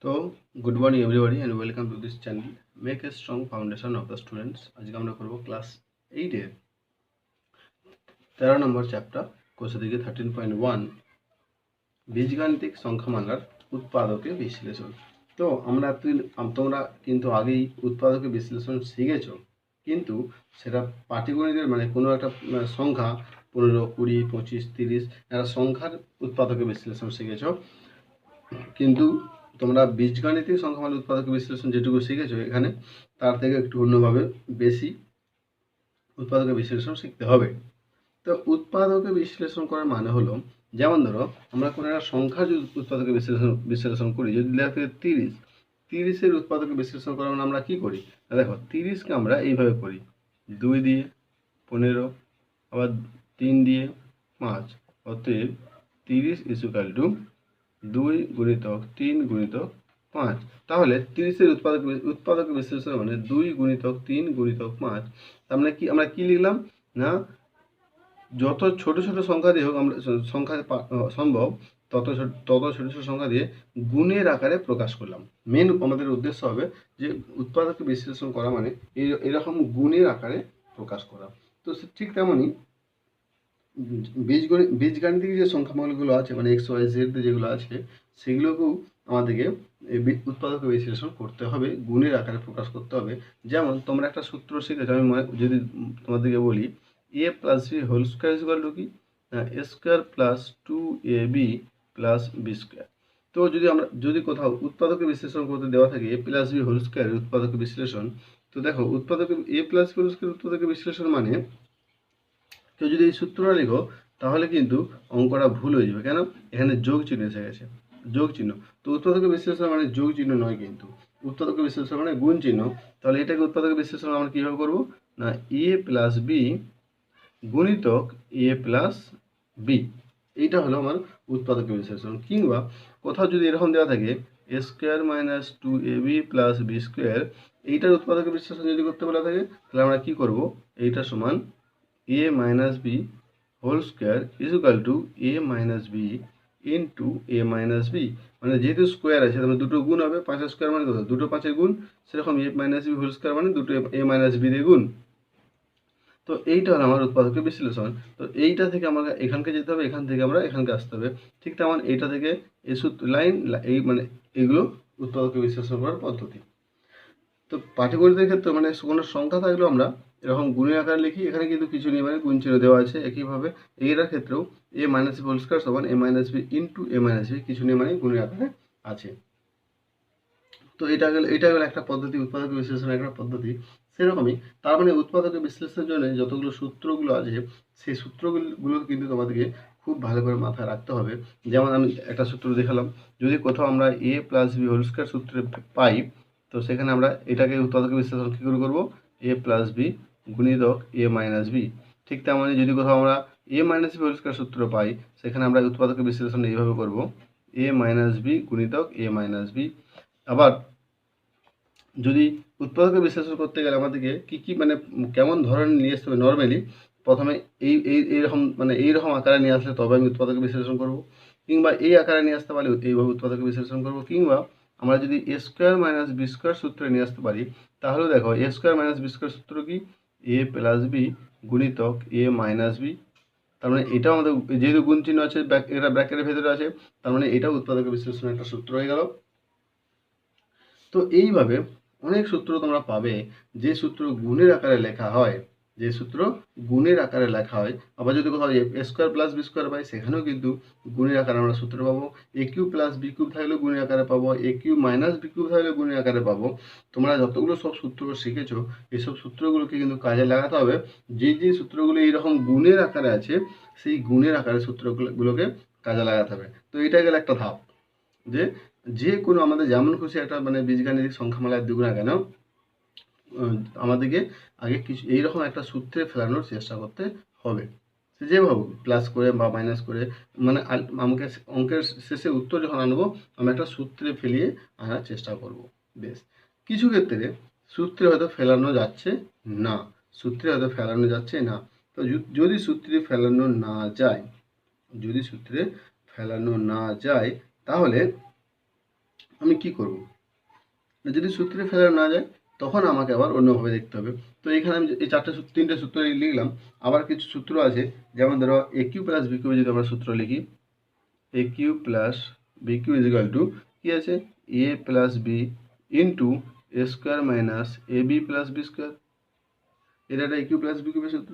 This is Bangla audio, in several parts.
তো good morning everybody and welcome to this channel make a strong foundation of the students. আজকে আমরা করবো ক্লাস 8-এর 13 নম্বর চ্যাপ্টার কোষে দিকে 13.1 বীজগাণিতিক সংখ্যামালার উৎপাদকে বিশ্লেষণ। তো তোমরা কিন্তু আগেই উৎপাদকে বিশ্লেষণ শিখেছো, কিন্তু সেটা পাটিগণিতের মানে কোনো একটা সংখ্যা 15, 20, 25, 30 একটা সংখ্যার উৎপাদকে বিশ্লেষণ শিখেছো, কিন্তু তোমরা বীজগাণিতিক সংখ্যামালা উৎপাদক বিশ্লেষণ যেটুকু শিখেছো এখানে তার থেকে একটু অন্যভাবে বেশি উৎপাদক বিশ্লেষণ শিখতে হবে। তো উৎপাদকে বিশ্লেষণ করার মানে হলো, যেমন ধরো আমরা কোনো একটা সংখ্যা যদি উৎপাদকে বিশ্লেষণ করি, যদি লেখা থাকে 30-এর উৎপাদকে বিশ্লেষণ করার মানে আমরা কি করি, দেখো 30কে আমরা এইভাবে করি 2 দিয়ে 15, আবার 3 দিয়ে 5, অতএব 30 = 2 গুণিতক 3 গুণিতক 5। তাহলে 30-এর উৎপাদক বিশ্লেষণ মানে 2 গুণিতক 3 গুণিতক 5। তার মানে কি আমরা কি লিখলাম না, যত ছোট ছোট সংখ্যা দিয়ে হোক আমরা সংখ্যা সম্ভব তত ছোট ছোট সংখ্যা দিয়ে গুণের আকারে প্রকাশ করলাম। মেন আমাদের উদ্দেশ্য হবে যে উৎপাদক বিশ্লেষণ করা মানে এরকম গুণের আকারে প্রকাশ করা। তো ঠিক তেমনই বীজগাণিতিক যে সংখ্যামালাগুলো আছে মানে XYZ যেগুলো আছে সেগুলোকেও আমাদেরকে উৎপাদক বিশ্লেষণ করতে হবে, গুণের আকারে প্রকাশ করতে হবে। যেমন তোমরা একটা সূত্র শিখেছো, আমি যদি তোমাদেরকে বলি a+b whole square equal two কি, a² + 2ab + b²। তো যদি কোথাও উৎপাদক বিশ্লেষণ করতে দেওয়া থাকে a+b হোল স্কোয়ার উৎপাদক বিশ্লেষণ, তো দেখো উৎপাদক a+b হোল স্কোয়ার উৎপাদক বিশ্লেষণ মানে কেউ যদি এই সূত্রটা লিখো তাহলে কিন্তু অঙ্কটা ভুল হয়ে যাবে। কেন? এখানে যোগ চিহ্ন এসে গেছে, যোগ চিহ্ন। তো উৎপাদক বিশ্লেষণ মানে যোগ চিহ্ন নয়, কিন্তু উৎপাদক বিশ্লেষণ মানে গুণ চিহ্ন। তাহলে এটাকে উৎপাদক বিশ্লেষণ আমরা কীভাবে করবো না, a+b গুণিতক a+b, এইটা হলো আমার উৎপাদক বিশ্লেষণ। কিংবা কোথাও যদি এরকম দেওয়া থাকে a² - 2ab + b², এইটার উৎপাদক বিশ্লেষণ যদি করতে বলা থাকে তাহলে আমরা কি করব, এইটা সমান a - b whole square equal to a - b into a - b। মানে যেহেতু স্কোয়ার আছে তাহলে দুটো গুণ হবে, 5-এর স্কোয়ার মানে কত, দুটো 5-এর গুণ, সেরকম a - b হোল স্কোয়ার মানে দুটো a - b দিয়ে গুণ। তো এইটা হলো আমার উৎপাদকের বিশ্লেষণ। তো এইটা থেকে আমাকে এখানকে যেতে হবে, এখান থেকে আমরা এখানকে আসতে হবে। ঠিক তেমন এইটা থেকে এই লাইন এই মানে এইগুলো উৎপাদকের বিশ্লেষণ করার পদ্ধতি। তো পাটিগণিতের ক্ষেত্রে মানে কোনো সংখ্যা থাকলেও আমরা এরকম গুণের আকারে লিখি, এখানে কিন্তু কিছু নেই মানে গুণ চিহ্ন দেওয়া আছে। একইভাবে এইটার ক্ষেত্রেও a - b হোল স্কোয়ার সমান a - b into a - b, কিছু নেই মানে গুণের আকারে আছে। তো এটা গেল একটা পদ্ধতি, উৎপাদক বিশ্লেষণের একটা পদ্ধতি। সেরকমই তার মানে উৎপাদকের বিশ্লেষণের জন্য যতগুলো সূত্রগুলো আছে সেই সূত্রগুলো কিন্তু তোমাদেরকে খুব ভালো করে মাথায় রাখতে হবে। যেমন আমি একটা সূত্র দেখালাম, যদি কোথাও আমরা a+b হোল স্কোয়ার সূত্রে পাই, তো সেখানে আমরা এটাকে উৎপাদকের বিশ্লেষণ কী করে করবো, a+b গুণিতক a - b। ঠিক তেমনই যদি কোথাও আমরা a - b হোল স্কোয়ার সূত্র পাই, সেখানে আমরা উৎপাদকের বিশ্লেষণ এইভাবে করবো, a - b গুণিতক a - b। আবার যদি উৎপাদকের বিশ্লেষণ করতে গেলে আমাদেরকে কী মানে কেমন ধরনের নিয়ে আসতে হবে, নর্মালি প্রথমে এইরকম মানে এইরকম আকারে নিয়ে আসলে তবে আমি উৎপাদকের বিশ্লেষণ করব, কিংবা এই আকারে নিয়ে আসতে পারি এইভাবে উৎপাদকের বিশ্লেষণ করব, কিংবা আমরা যদি a² - b² সূত্রে নিয়ে আসতে পারি, তাহলে দেখো a² - b² সূত্র কি, a+b গুণিতক a - b। তার মানে এটাও আমাদের যেহেতু গুণ চিহ্ন আছে, এটা ব্র্যাকেটের ভেতরে আছে, তার মানে এটাও উৎপাদকের বিশ্লেষণের একটা সূত্র হয়ে গেল। তো এইভাবে অনেক সূত্র তোমরা পাবে, যে সূত্র গুণের আকারে লেখা হয়, যে সূত্র গুণের আকারে লেখা হয়। আবার যদি কোথাও a² + b² পাই, সেখানেও কিন্তু গুণের আকারে আমরা সূত্র পাবো। a³ + b³ থাকলেও গুণের আকারে পাবো, a³ - b³ থাকলেও গুণের আকারে পাবো। তোমরা যতগুলো সব সূত্র শিখেছো এইসব সূত্রগুলোকে কিন্তু কাজে লাগাতে হবে। যে সূত্রগুলো এইরকম গুণের আকারে আছে সেই গুণের আকারে সূত্রগুলোকে কাজে লাগাতে হবে। তো এটা গেল একটা ধাপ, যে কোনো আমাদের যেমন খুশি একটা মানে বীজগাণিতিক সংখ্যামালায় দেব না কেন, আমাদেরকে আগে কিছু এইরকম একটা সূত্রে ফেলানোর চেষ্টা করতে হবে। সে যেভাবে প্লাস করে বা মাইনাস করে, মানে আমাকে অঙ্কের শেষে উত্তর যখন আনবো আমি একটা সূত্রে ফেলিয়ে আনার চেষ্টা করব। বেশ, কিছু ক্ষেত্রে সূত্রে হয়তো ফেলানো যাচ্ছে না, তো যদি সূত্রে ফেলানো না যায়, তাহলে আমি কি করব? যদি সূত্রে ফেলা না যায় তখন আমাকে আবার অন্যভাবে দেখতে হবে। তো এখানে আমি এই তিনটে সূত্র লিখলাম। আবার কিছু সূত্র আছে, যেমন ধরো A cube plus B cube যদি আমরা সূত্র লিখি, A cube plus B cube is equal to কী আছে, A plus B into A square minus A B plus B square. এটা একটা এ কিউ প্লাস বি কিউবের সূত্র।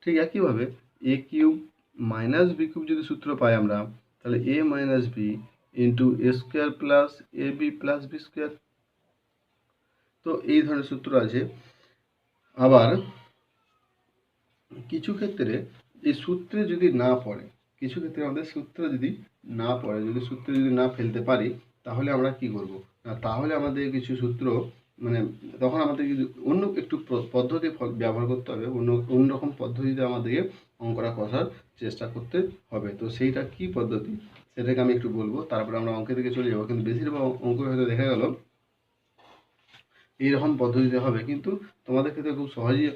ঠিক একইভাবে এ কিউব মাইনাস বি কিউব যদি সূত্র পাই আমরা, তাহলে এ minus B into A square plus A B plus B square. তো এই ধরনের সূত্র আছে। আবার কিছু ক্ষেত্রে এই সূত্রে যদি না পড়ে, কিছু ক্ষেত্রে আমাদের সূত্র যদি না পড়ে, যদি সূত্রে যদি না ফেলতে পারি, তাহলে আমরা কি করব না, তাহলে আমাদের কিছু সূত্র মানে তখন আমাদের অন্য একটু পদ্ধতি ব্যবহার করতে হবে, অন্যরকম পদ্ধতিতে আমাদেরকে অঙ্কটা কষার চেষ্টা করতে হবে। তো সেইটা কি পদ্ধতি সেটাকে আমি একটু বলবো, তারপরে আমরা অঙ্কের দিকে চলে যাবো। কিন্তু বেশিরভাগ অঙ্ক হয়তো দেখা গেল এইরকম পদ্ধতিতে হবে, কিন্তু তোমাদের ক্ষেত্রে খুব সহজেই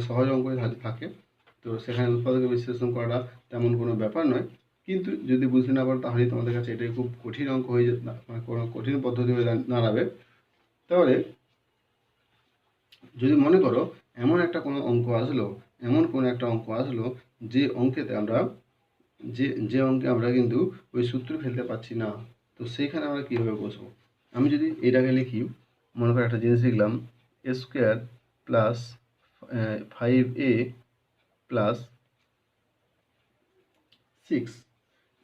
সহজ অঙ্কই থাকে। তো সেখানে উৎপাদকে বিশ্লেষণ করাটা তেমন কোনো ব্যাপার নয়, কিন্তু যদি বুঝতে না পারো তাহলে তোমাদের কাছে এটাই খুব কঠিন অঙ্ক হয়ে কোনো কঠিন পদ্ধতি হয়ে দাঁড়াবে। তাহলে যদি মনে করো এমন একটা কোনো অঙ্ক আসলো, যে অঙ্কেতে আমরা যে অঙ্কে আমরা কিন্তু ওই সূত্র ফেলতে পারছি না, তো সেইখানে আমরা কীভাবে বসবো? আমি যদি এটাকে লিখি, মনে করো একটা জিনিস লিখলাম, এ স্কোয়ার প্লাস 5a প্লাস 6,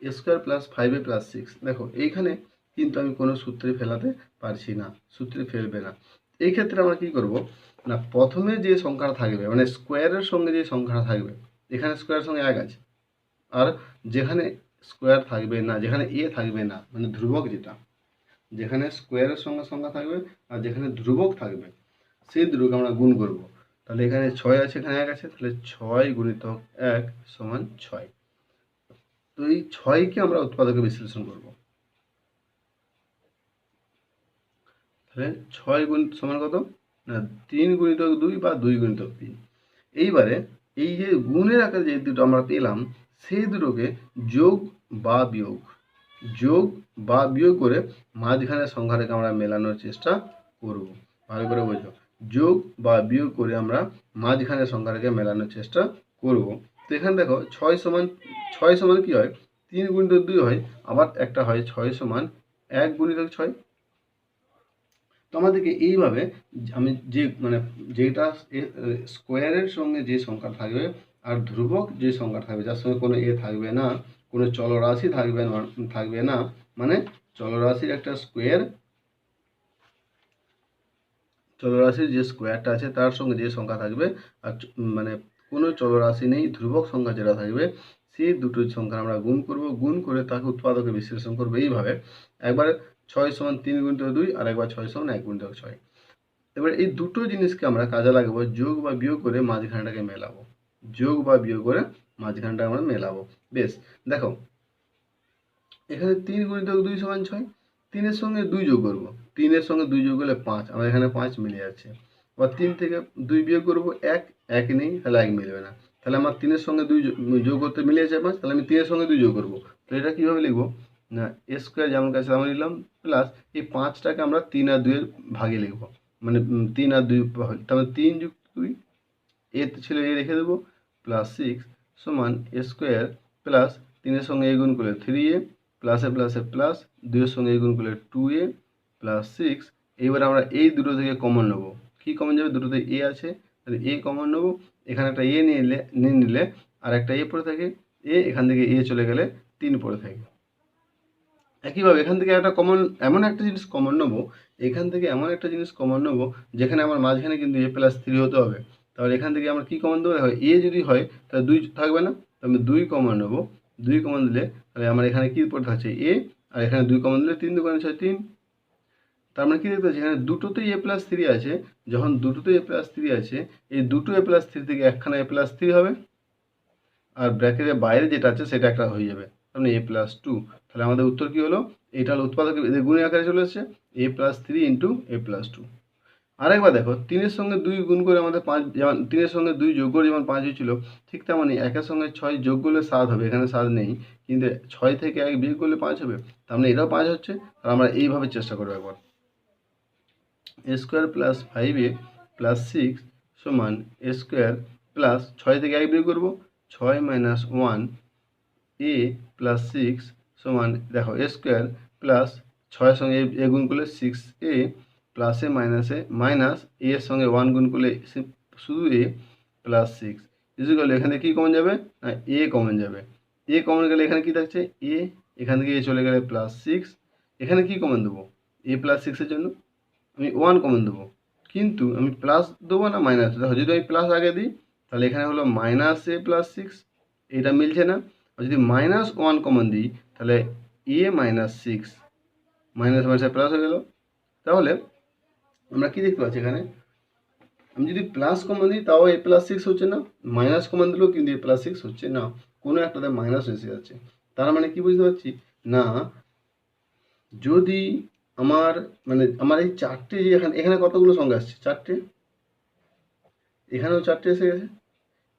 এ স্কোয়ার প্লাস 5a প্লাস 6। দেখো এইখানে কিন্তু আমি কোনো সূত্রে ফেলাতে পারছি না, সূত্রে ফেলবে না। এই ক্ষেত্রে আমরা কি করব না, প্রথমে যে সংখ্যাটা থাকবে মানে স্কোয়ারের সঙ্গে যে সংখ্যাটা থাকবে, এখানে স্কোয়ারের সঙ্গে 1 আছে, আর যেখানে স্কোয়ার থাকবে না, যেখানে এ থাকবে না মানে ধ্রুবক, যেখানে স্কোয়ারের সঙ্গে সংখ্যা থাকবে আর যেখানে ধ্রুবক থাকবে সেই ধ্রুবক আমরা গুণ করব। তাহলে এখানে 6 আছে, এখানে 1 আছে, তাহলে 6 গুণিতক 1 সমান 6। তো এই 6কে আমরা উৎপাদকে বিশ্লেষণ করব। তাহলে 6 গুণ সমান কত না 3 গুণিতক 2 বা 2 গুণিতক 3। এইবারে এই যে গুণের আকারে যে দুটো আমরা পেলাম, সেই দুটোকে যোগ বা বিয়োগ করে মাঝখানে সংখ্যাটাকে আমরা মেলানোর চেষ্টা করব। ভালো করে বোঝো, যোগ বা বিয়োগ করে আমরা মাঝখানে সংখ্যাটাকে মেলানোর চেষ্টা করব। তো এখানে দেখো 6 সমান কি হয়, 3 গুণিতক 2 হয়, আবার একটা হয় 6 সমান 1 গুণিতক 6। তো আমাদেরকে এইভাবে আমি যে যেটা স্কোয়ারের সঙ্গে যে সংখ্যা থাকবে আর ধ্রুবক যে সংখ্যা থাকবে, যার সঙ্গে কোনো এ থাকবে না, কোনো চলরাশি থাকবে না, মানে চলরাশির একটা স্কোয়ার, চলরাশির যে স্কোয়ারটা আছে তার সঙ্গে যে সংখ্যা থাকবে, আর কোনো চলরাশি নেই, ধ্রুবক সংখ্যা যেটা থাকবে, সেই দুটো সংখ্যা আমরা গুণ করে তাকে উৎপাদকে বিশ্লেষণ করবো এইভাবে। একবার 6 সমান 3 গুণিতক 2 আর একবার 6 সমান 1 গুণিতক 6। এবার এই দুটো জিনিসকে আমরা কাজে লাগাবো, যোগ বা বিয়োগ করে মাঝখানটাকে মেলাবো। বেশ, দেখো এখানে 3 গুণিতক 2 সমান 6, 3-এর সঙ্গে 2 যোগ করবো, 3-এর সঙ্গে 2 যোগ করলে 5, আমার এখানে 5 মিলে যাচ্ছে। আবার 3 থেকে 2 বিয়োগ করবো 1 নেই, তাহলে 1 মিলবে না। তাহলে আমার 3-এর সঙ্গে 2 যোগ করতে মিলে যাচ্ছে 5, তাহলে আমি 3-এর সঙ্গে 2 যোগ করবো। তো এটা কীভাবে লিখবো না, এ স্কোয়ার যেমন কাছে তেমন নিলাম, প্লাস এই 5টাকে আমরা 3 আর 2-এর ভাগে লিখবো, 3 আর 2 তাহলে 3 যুক্ত 2, এ ছিল এ রেখে দেবো, প্লাস 6 সমান এ স্কোয়ার প্লাস 3-এর সঙ্গে এ গুণ করলে 3a, প্লাসে প্লাস 2-এর সঙ্গে এ গুণ করলে 2a প্লাস 6। এইবার আমরা এই দুটো থেকে কমন নেব। কি কমন যাবে, দুটোতে এ আছে, তাহলে এ কমন নেব। এখানে একটা এ নিলে আর একটা এ পড়ে থাকে, এখান থেকে এ চলে গেলে 3 পড়ে থাকে। একইভাবে এখান থেকে এমন একটা জিনিস কমন নেবো, যেখানে আমার মাঝখানে কিন্তু এ প্লাস 3 হতে হবে। তাহলে এখান থেকে আমরা কি কমন দেবো, দেখো এ যদি হয় তাহলে 2 থাকবে না, আমি 2 কমন নেবো। 2 কমন দিলে তাহলে আমার এখানে কি পড়ে থাকছে এ, আর এখানে 2 কমন দিলে 3 2 6 3। তার মানে কি দেখতে পাচ্ছি এখানে দুটোতেই এ প্লাস 3 আছে। যখন দুটোতেই এ প্লাস 3 আছে, এই দুটো এ প্লাস 3 থেকে একখানা এ প্লাস 3 হবে, আর ব্র্যাকেটের বাইরে যেটা আছে সেটা একটা হয়ে যাবে, তার মানে a+2। তাহলে আমাদের উত্তর কি হলো, এটা হলো উৎপাদক গুণের আকারে চলে এসেছে a+3 ইন্টু a+2। আরেকবার দেখো, 3-এর সঙ্গে 2 গুণ করে আমাদের 5, যেমন 3-এর সঙ্গে 2 যোগ করে যেমন 5 হয়েছিল, ঠিক তেমনই 1-এর সঙ্গে 6 যোগ করলে 7 হবে। এখানে 7 নেই, কিন্তু 6 থেকে 1 বিয়োগ করলে 5 হবে। তার মানে এটাও 5 হচ্ছে। আর আমরা এইভাবে চেষ্টা করবো একবার। এ স্কোয়ার প্লাস 5a প্লাস 6 সমান এ স্কোয়ার প্লাস 6 থেকে 1 বিয়োগ করবো, 6 মাইনাস 1 এ প্লাস 6 সমান, দেখো এ স্কোয়ার প্লাস 6-এর সঙ্গে এ গুণ করলে 6a প্লাস এ মাইনাস এ এর সঙ্গে 1 গুণ করলে শুধু এ প্লাস 6 ইকুয়াল, এখানে কি কমন যাবে না এ কমন যাবে। এ কমন গেলে এখানে কি থাকছে এ, এখান থেকে এ চলে গেলে প্লাস 6, এখানে কি কমন দেবো এ প্লাস 6-এর জন্য আমি 1 কমন দেবো, কিন্তু আমি প্লাস দেবো না মাইনাস। দেখো যদি আমি প্লাস আগে দিই তাহলে এখানে হলো মাইনাস এ প্লাস 6, এটা মিলছে না। আর যদি -1 কমন দিই তাহলে এ মাইনাস 6, মাইনাস মাইনাসে প্লাস হয়ে গেল। তাহলে আমরা কি দেখতে পাচ্ছি এখানে, আমি যদি প্লাস কমন দিই তাও এ প্লাস 6 হচ্ছে না, মাইনাস কমন দিলেও কিন্তু এ প্লাস 6 হচ্ছে না, কোনো একটাতে মাইনাস এসে যাচ্ছে। তার মানে কি বুঝতে পারছি না, যদি আমার আমার এই 4টে, যে এখানে কতগুলো সংখ্যা আসছে 4টে, এখানেও 4টে এসে গেছে।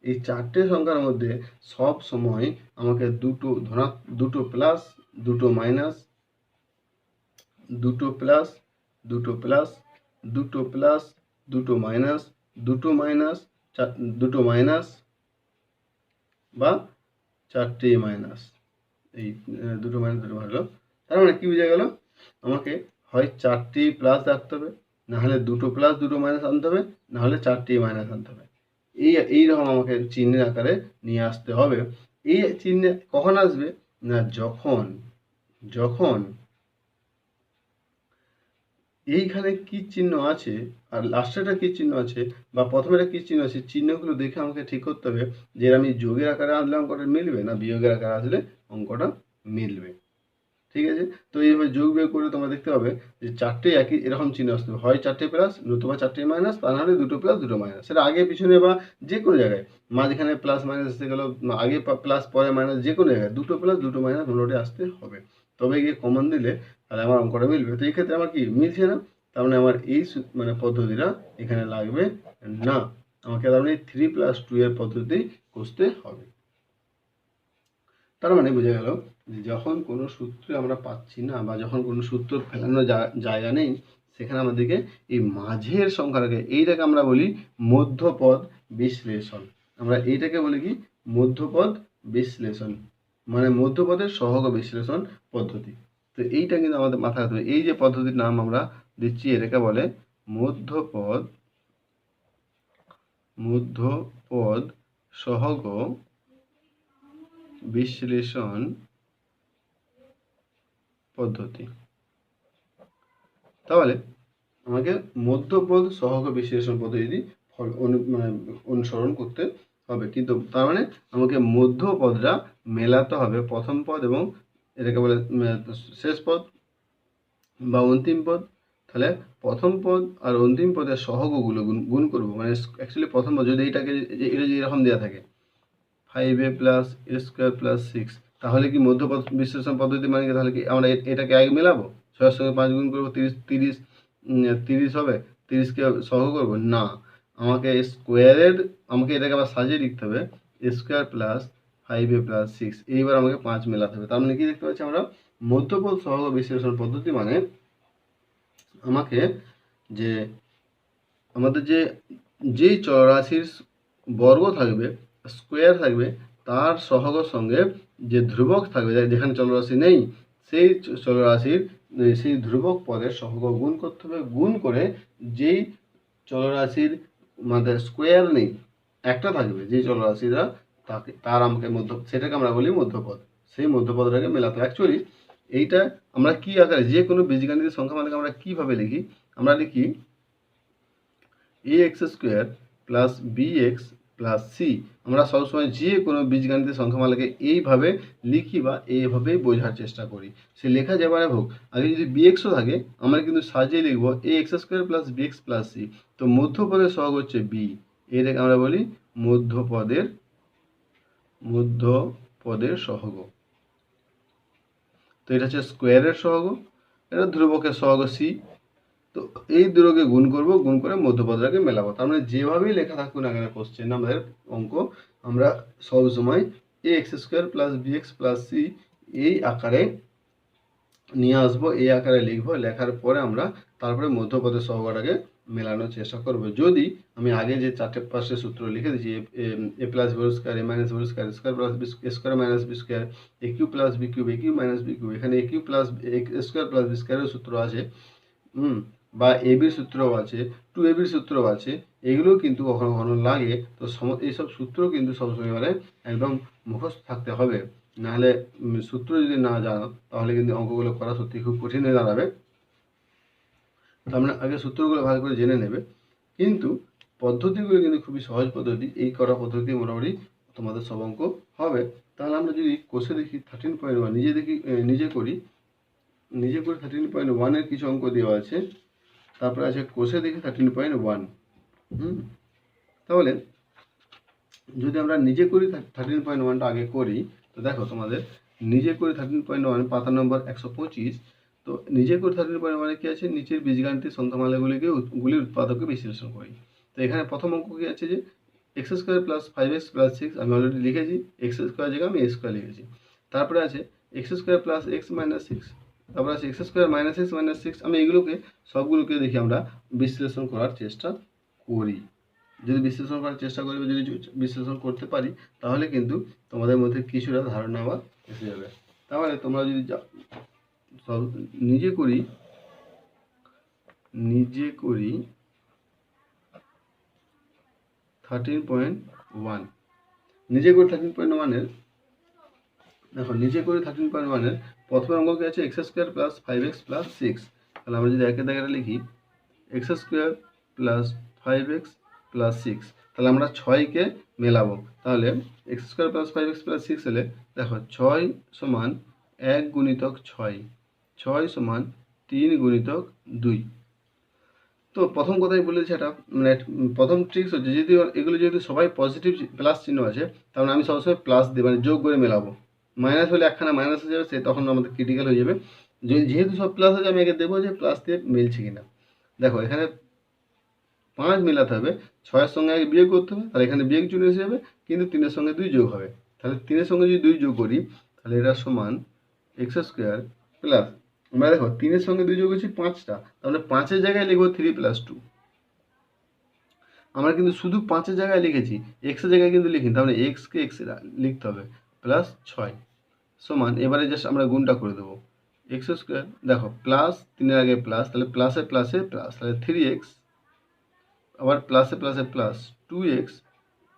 এই 4টে সংখ্যার মধ্যে সব সময় আমাকে দুটো প্লাস, দুটো মাইনাস, দুটো প্লাস, দুটো প্লাস, দুটো প্লাস, দুটো মাইনাস, দুটো মাইনাস, দুটো মাইনাস বা 4টে মাইনাস, এই দুটো মাইনাস দুটো ভালো। তার মানে কি বোঝা গেল, আমাকে হয় 4টে প্লাস রাখতে হবে, নাহলে দুটো প্লাস দুটো মাইনাস আনতে হবে, নাহলে 4টে মাইনাস আনতে হবে। এইরকম আমাকে চিহ্নের আকারে নিয়ে আসতে হবে। এই চিহ্নে কখন আসবে না, যখন এইখানে কি চিহ্ন আছে আর লাস্টেটা কি চিহ্ন আছে বা প্রথমেটা কি চিহ্ন আছে, চিহ্নগুলো দেখে আমাকে ঠিক করতে হবে যে আমি যোগের আকারে আনলে অঙ্কটা মিলবে না বিয়োগের আকারে আসলে অঙ্কটা মিলবে। ঠিক আছে, তো এইভাবে যোগ বিয়োগ করে তোমরা দেখতে পাবে যে 4টে একই এরকম চিহ্ন আসতে হবে, হয় 4টে প্লাস নতুবা 4টে মাইনাস, তা নাহলে দুটো প্লাস দুটো মাইনাস। সেটা আগে পিছনে বা যে কোনো জায়গায়, মাঝখানে প্লাস মাইনাস এসে গেল, আগে প্লাস পরে মাইনাস, যে কোনো জায়গায় দুটো প্লাস দুটো মাইনাস মোটামুটি আসতে হবে, তবে গিয়ে কমন দিলে তাহলে আমার অঙ্কটা মিলবে। তো এই ক্ষেত্রে আমার কি মিলছে না, তার মানে আমার এই পদ্ধতিটা এখানে লাগবে না, আমাকে তার মানে 3+2 এর পদ্ধতি কষতে হবে। তার মানে বোঝা গেল যে যখন কোনো সূত্রে আমরা পাচ্ছি না বা যখন কোনো সূত্র ফেলানোর জায়গা নেই, সেখানে আমাদেরকে এই মাঝের সংখ্যাটাকে, এইটাকে আমরা বলি মধ্যপদ বিশ্লেষণ। আমরা এইটাকে বলি কি মধ্যপদ বিশ্লেষণ, মানে মধ্যপদের সহগ বিশ্লেষণ পদ্ধতি। তো এইটা কিন্তু আমাদের মাথায় রাখতে হবে। এই যে পদ্ধতির নাম আমরা দিচ্ছি এটাকে বলে মধ্যপদ সহগ বিশ্লেষণ পদ্ধতি। তাহলে আমাকে মধ্যপদ সহগ বিশ্লেষণ পদ্ধতি অনুসরণ করতে হবে, কিন্তু তার মানে আমাকে মধ্যপদটা মেলাতে হবে প্রথম পদ এবং এটাকে বলে শেষ পদ বা অন্তিম পদ। তাহলে প্রথম পদ আর অন্তিম পদের সহগগুলো গুণ করবো, মানে অ্যাকচুয়ালি প্রথম পদ যদি এটা যদি এরকম দেওয়া থাকে 5a plus A square plus 6, তাহলে কি মধ্যপদ বিশ্লেষণ পদ্ধতি মানে কি, তাহলে কি আমরা এটাকে আগে মেলাবো, 6-এর সঙ্গে 5 গুণ করবো, 30 হবে, 30কে সহগ করবো না, আমাকে আমাকে এটাকে আবার সাজিয়ে লিখতে হবে এ স্কোয়ার প্লাস 5a প্লাস 6, এইবার আমাকে 5 মেলাতে হবে। তার মানে কি দেখতে পাচ্ছি আমরা, মধ্যপদ সহগ বিশ্লেষণ পদ্ধতি মানে আমাকে যে আমাদের যেই চলরাশির বর্গ থাকবে, স্কোয়ার থাকবে, তার সহগের সঙ্গে যে ধ্রুবক থাকবে, যেখানে চলরাশি নেই সেই চলরাশির সেই ধ্রুবক পদের সহগ গুণ করতে হবে, গুণ করে যেই চলরাশির মানে স্কোয়ার নেই একটা থাকবে, যেই চলরাশিরা তার আমাকে সেটাকে আমরা বলি মধ্যপদ, সেই মধ্যপদটাকে মেলাতে। অ্যাকচুয়ালি এইটা আমরা কি আকারে, যে কোনো বীজগাণিতিক সংখ্যা মানকে আমরা কিভাবে লিখি, আমরা লিখি ax square plus bx plus c। আমরা সবসময় যে কোনো বীজগাণিতিক সংখ্যামালাকে এইভাবে লিখি বা এইভাবেই বোঝার চেষ্টা করি, সে লেখা যাবার হোক। আগে যদি bxও থাকে আমরা কিন্তু সাজিয়ে লিখবো ax square plus bx plus c। তো মধ্যপদের সহগ হচ্ছে b, এটাকে আমরা বলি মধ্যপদের সহগ। তো এটা হচ্ছে স্কোয়ারের সহগ, এটা ধ্রুবকের সহগ c, তো এই দুটোকে গুণ করব, গুণ করে মধ্যপদটাকে মেলাবো। তার মানে যেভাবেই লেখা থাকুক না কেন কোশ্চেন আমাদের অঙ্ক, আমরা সবসময় A X square plus B X plus C এই আকারে নিয়ে আসবো, এই আকারে লিখবো। লেখার পরে আমরা তারপরে মধ্যপদের সহগটাকে মেলানোর চেষ্টা করব। যদি আমি আগে যে 4টে 5টে সূত্র লিখে দিচ্ছি, A plus B square, A minus B square, square plus B square minus B square, A cube plus B cube, A cube minus B cube, এখানে A cube plus A square plus B স্কোয়ারের সূত্র আছে, বা এ বির সূত্রও আছে, 2ab সূত্রও আছে। এগুলোও কিন্তু কখনো কখনো লাগে। তো এইসব সূত্র কিন্তু সবসময় মানে একদম মুখস্থ থাকতে হবে, নাহলে সূত্র যদি না জানো তাহলে কিন্তু অঙ্কগুলো করা সত্যি খুব কঠিন হয়ে দাঁড়াবে। আমরা আগে সূত্রগুলো ভালো করে জেনে নেবে, কিন্তু পদ্ধতিগুলো কিন্তু খুবই সহজ পদ্ধতি। এই করা পদ্ধতি মোটামুটি তোমাদের সব অঙ্ক হবে। তাহলে আমরা যদি কোষে দেখি 13.1, নিজে করি 13.1 কিছু অঙ্ক দেওয়া আছে। তারপরে আছে কোষে দেখি 13.1। তাহলে যদি আমরা নিজে করি 13.1টা আগে করি, তো দেখো তোমাদের নিজে করি 13.1 পাতা নম্বর 125। তো নিজে করি 13.1 কি আছে, নিচের বীজগাণিতিক সংখ্যামালাগুলির উৎপাদকে বিশ্লেষণ করি। তো এখানে প্রথম অঙ্ক কি আছে যে x square plus 5x plus 6, আমি অলরেডি লিখেছি, এক্স স্কোয়ার জায়গায় আমি এ স্কোয়ার লিখেছি। তারপরে আছে x square plus x minus 6, তারপরে আছে x square minus x minus 6। আমি এগুলোকে সবগুলোকে দেখি আমরা বিশ্লেষণ করার চেষ্টা করি। যদি বিশ্লেষণ করার চেষ্টা করি, যদি বিশ্লেষণ করতে পারি, তাহলে কিন্তু তোমাদের মধ্যে কিছুটা ধারণা আবার এসে যাবে। তাহলে তোমরা যদি সব নিজে করি 13.1, নিজে করি 13.1 এর দেখো, নিজে করি 13.1 এর প্রথম অঙ্ক কি আছে, x square plus 5x plus 6। তাহলে আমরা যদি একে দাগেটা লিখি x square plus 5x plus 6, তাহলে আমরা 6কে মেলাবো। তাহলে x square plus 5x plus 6 হলে দেখো 6 সমান 1 গুণিতক 6, 6 সমান 3 গুণিতক 2। তো প্রথম কথাই বলেছি, এটা মানে প্রথম ট্রিক্স হচ্ছে, যদি এগুলো যেহেতু সবাই পজিটিভ প্লাস চিহ্ন আছে, তার মানে আমি সবসময় প্লাস দিয়ে মানে যোগ করে মেলাবো। মাইনাস হলে একখানা মাইনাস হয়ে যাবে, সে তখন আমাদের ক্রিটিক্যাল হয়ে যাবে। যেহেতু সব প্লাস আছে, আমি আগে দেবো যে প্লাস দিয়ে মিলছে কিনা। দেখো এখানে 5 মেলাতে হবে, 6-এর সঙ্গে আগে বিয়োগ করতে হবে, তাহলে এখানে বিয়োগ চিহ্ন এসে যাবে, কিন্তু 3-এর সঙ্গে 2 যোগ হবে। তাহলে 3-এর সঙ্গে যদি 2 যোগ করি, তাহলে এটা সমান এক্স স্কোয়ার প্লাস, আমরা দেখো 3-এর সঙ্গে 2 যোগ হচ্ছে 5টা, তাহলে 5-এর জায়গায় লিখবো 3 প্লাস 2। আমরা কিন্তু শুধু 5-এর জায়গায় লিখেছি, এক্সের জায়গায় কিন্তু লিখিনি। তাহলে এক্সকে এক্স লিখতে হবে প্লাস 6 সমান, এবারে জাস্ট আমরা গুণটা করে দেবো এক্স স্কোয়ার, দেখো প্লাস 3-এর আগে প্লাস, তাহলে প্লাসে প্লাসে প্লাস, তাহলে 3x, আবার প্লাসে প্লাসে প্লাস 2x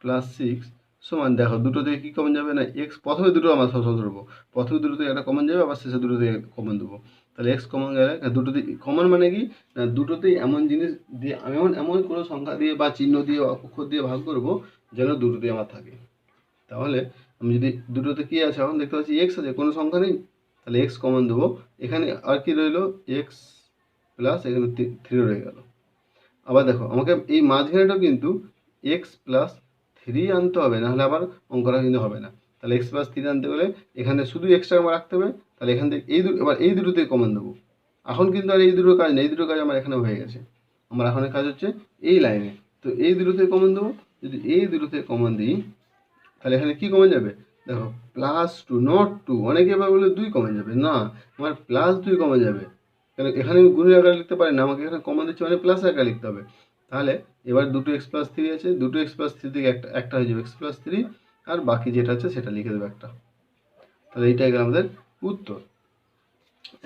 প্লাস 6 সমান, দেখো দুটো থেকে কী কমন যাবে না, এক্স প্রথমে দুটো আমরা সহজ ধরবো, প্রথমে দুটো থেকে একটা কমন যাবে, আবার শেষে দুটো থেকে কমন দেবো। তাহলে এক্স কমন গেলে দুটোতে কমন মানে কি না, দুটোতেই এমন জিনিস দিয়ে আমি এমন কোনো সংখ্যা দিয়ে বা চিহ্ন দিয়ে অক্ষর দিয়ে ভাগ করবো যেন দুটোতেই আমার থাকে। তাহলে আমি যদি দুটোতে কী আছে, এখন দেখতে পাচ্ছি এক্স আছে, কোনো সংখ্যা নেই, তাহলে এক্স কমন দেবো। এখানে আর কি রইলো এক্স প্লাস, এখানে 3 রয়ে গেল। আবার দেখো আমাকে এই মাঝখানেটাও কিন্তু এক্স প্লাস 3 আনতে হবে, নাহলে আবার অঙ্কটা কিন্তু হবে না। তাহলে এক্স প্লাস 3 আনতে গেলে এখানে শুধু এক্সটা আমার রাখতে হবে। তাহলে এখান থেকে এবার এই দুটোতে কমন দেবো। এখন কিন্তু আর এই দুটো কাজ নেই, এই দুটো কাজ আমার এখানে হয়ে গেছে। আমার এখানে কাজ হচ্ছে এই লাইনে, তো এই দুটোতে কমন দেবো। যদি এই দুটোতে কমন দিই, তাহলে এখানে কি কমন যাবে, দেখো +2 নট 2। অনেকে এবার বলে 2 কমন যাবে, না, আমার +2 কমন যাবে। কেন, এখানে আমি গুণের আকারে লিখতে পারি না, আমাকে এখানে কমন দিচ্ছে মানে প্লাস আকারে লিখতে হবে। তাহলে এবার দুটো এক্স প্লাস 3 আছে, দুটো এক্স প্লাস 3 থেকে একটা হয়ে যাবে এক্স প্লাস 3, আর বাকি যেটা আছে সেটা লিখে দেবো একটা। তাহলে এইটাই আমাদের উত্তর।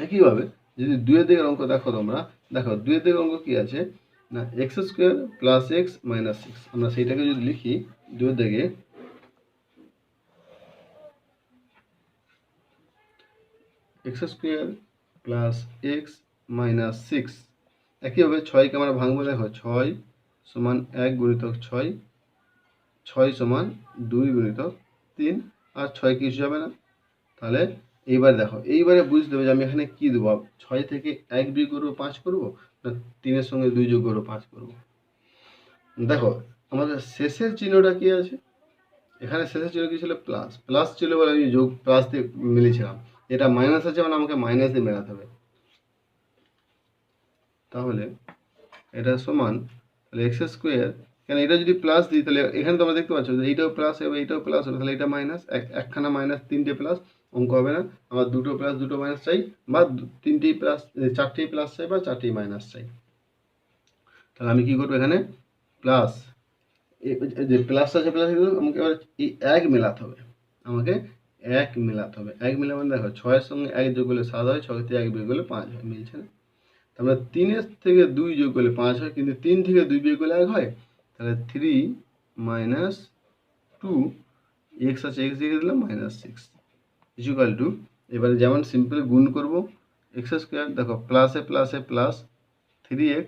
একইভাবে যদি 2-এর দিকের অঙ্ক দেখো তোমরা, দেখো 2-এর দিকের অঙ্ক কী আছে না, x square plus x minus 6। আমরা সেইটাকে যদি লিখি 2-এর দিকে, x square plus x minus 6। একইভাবে 6কে আমরা ভাঙবো, দেখো 6 সমান 1 গুণিতক 6, 6 সমান 2 গুণিতক 3, আর 6 কিছু যাবে না। তাহলে এইবার দেখো, এইবারে বুঝতে হবে যে আমি এখানে কী দেবো, 6 থেকে 1 বিয়োগ করবো 5 করবো, না 3-এর সঙ্গে 2 যোগ করবো 5 করবো। দেখো আমাদের শেষের চিহ্নটা কি আছে, এখানে শেষের চিহ্ন কি ছিল, প্লাস, প্লাস ছিল বলে আমি যোগ প্লাস দিয়ে মিলিয়েছিলাম। এটা মাইনাস আছে মানে আমাকে মাইনাস দিয়ে মেলাতে হবে। তাহলে এটা সমান, তাহলে এক্স স্কোয়ার, কেন এটা যদি প্লাস দিই তাহলে এখানে তোমরা দেখতে পাচ্ছ যে এইটাও প্লাস হবে এইটাও প্লাস হবে, তাহলে এটা মাইনাস, একখানা মাইনাস তিনটে প্লাস, অঙ্ক হবে না। আমার দুটো প্লাস দুটো মাইনাস চাই, বা তিনটেই প্লাস চারটেই প্লাস চাই, বা চারটেই মাইনাস চাই। তাহলে আমি কী করবো, এখানে প্লাস, যে প্লাস আছে প্লাস, আমাকে এবার এই এক মেলাতে হবে, আমাকে এক মেলাতে হবে। এক মিলে মানে দেখো 6-এর সঙ্গে 1 যোগ করলে 7 হয়, 6 থেকে 1 বিয়োগ করলে 5 হয়, মিলছে না? তারপরে 3-এর থেকে 2 যোগ করলে 5 হয়, কিন্তু 3 থেকে 2 বিয়োগ করলে 1 হয়। তাহলে 3 - 2, এক্স আছে এক্স দিয়ে দিলাম -6 ইকুয়াল টু, এবারে যেমন সিম্পল গুণ করব, এক্স স্কোয়ার, দেখো প্লাসে প্লাসে প্লাস 3x,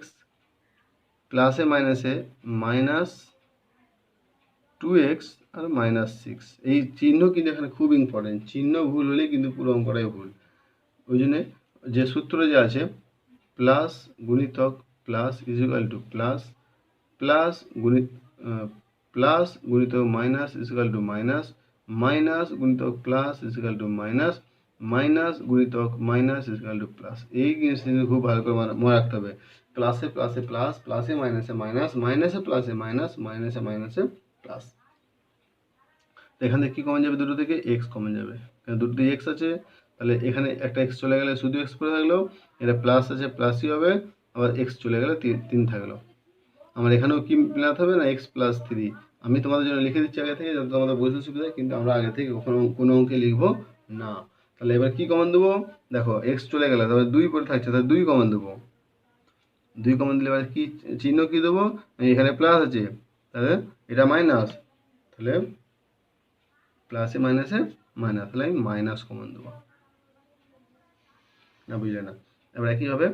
প্লাসে মাইনাসে -2x আর -6। এই চিহ্ন কিন্তু এখানে খুব ইম্পর্টেন্ট, চিহ্ন ভুল হলেই কিন্তু পুরো অঙ্কটাই ভুল। ওই জন্যে যে সূত্র যে আছে, প্লাস গুণিতক plus equal to plus, plus গুণিতক minus equal to minus, minus গুণিতক plus equal to minus, minus গুণিতক মাইনাস ইকুয়াল টু প্লাস। এই জিনিসটা খুব ভালো করে মনে রাখতে হবে। প্লাসে প্লাসে প্লাস, প্লাসে মাইনাসে মাইনাস, মাইনাসে প্লাসে মাইনাস, মাইনাসে মাইনাসে প্লাস। এখান থেকে কী কমন যাবে, দুটো থেকে এক্স কমন যাবে, কারণ দুটোতে এক্স আছে। তাহলে এখানে একটা এক্স চলে গেলে শুধু এক্স পড়ে থাকলো, এটা প্লাস আছে প্লাসই হবে, আবার এক্স চলে গেলে 3 থাকলো। আমার এখানেও কি মেলাতে হবে না, এক্স প্লাস 3। আমি তোমাদের জন্য লিখে দিচ্ছি আগে থেকে, যাতে তোমাদের বুঝতে সুবিধা হয়, কিন্তু আমরা আগে থেকে কখনো কোনো অঙ্কে লিখবো না। তাহলে এবার কি কমন দেবো, দেখো এক্স চলে গেলে, তাহলে 2 পড়ে থাকছে, তাহলে 2 কমন দেবো। 2 কমন দিলে এবার কি চিহ্ন কি দেবো, এখানে প্লাস আছে, তাহলে এটা মাইনাস, তাহলে প্লাসে মাইনাসে মাইনাস, তাহলে আমি মাইনাস কমন দেবো। না বুঝলে না? এবার একই হবে,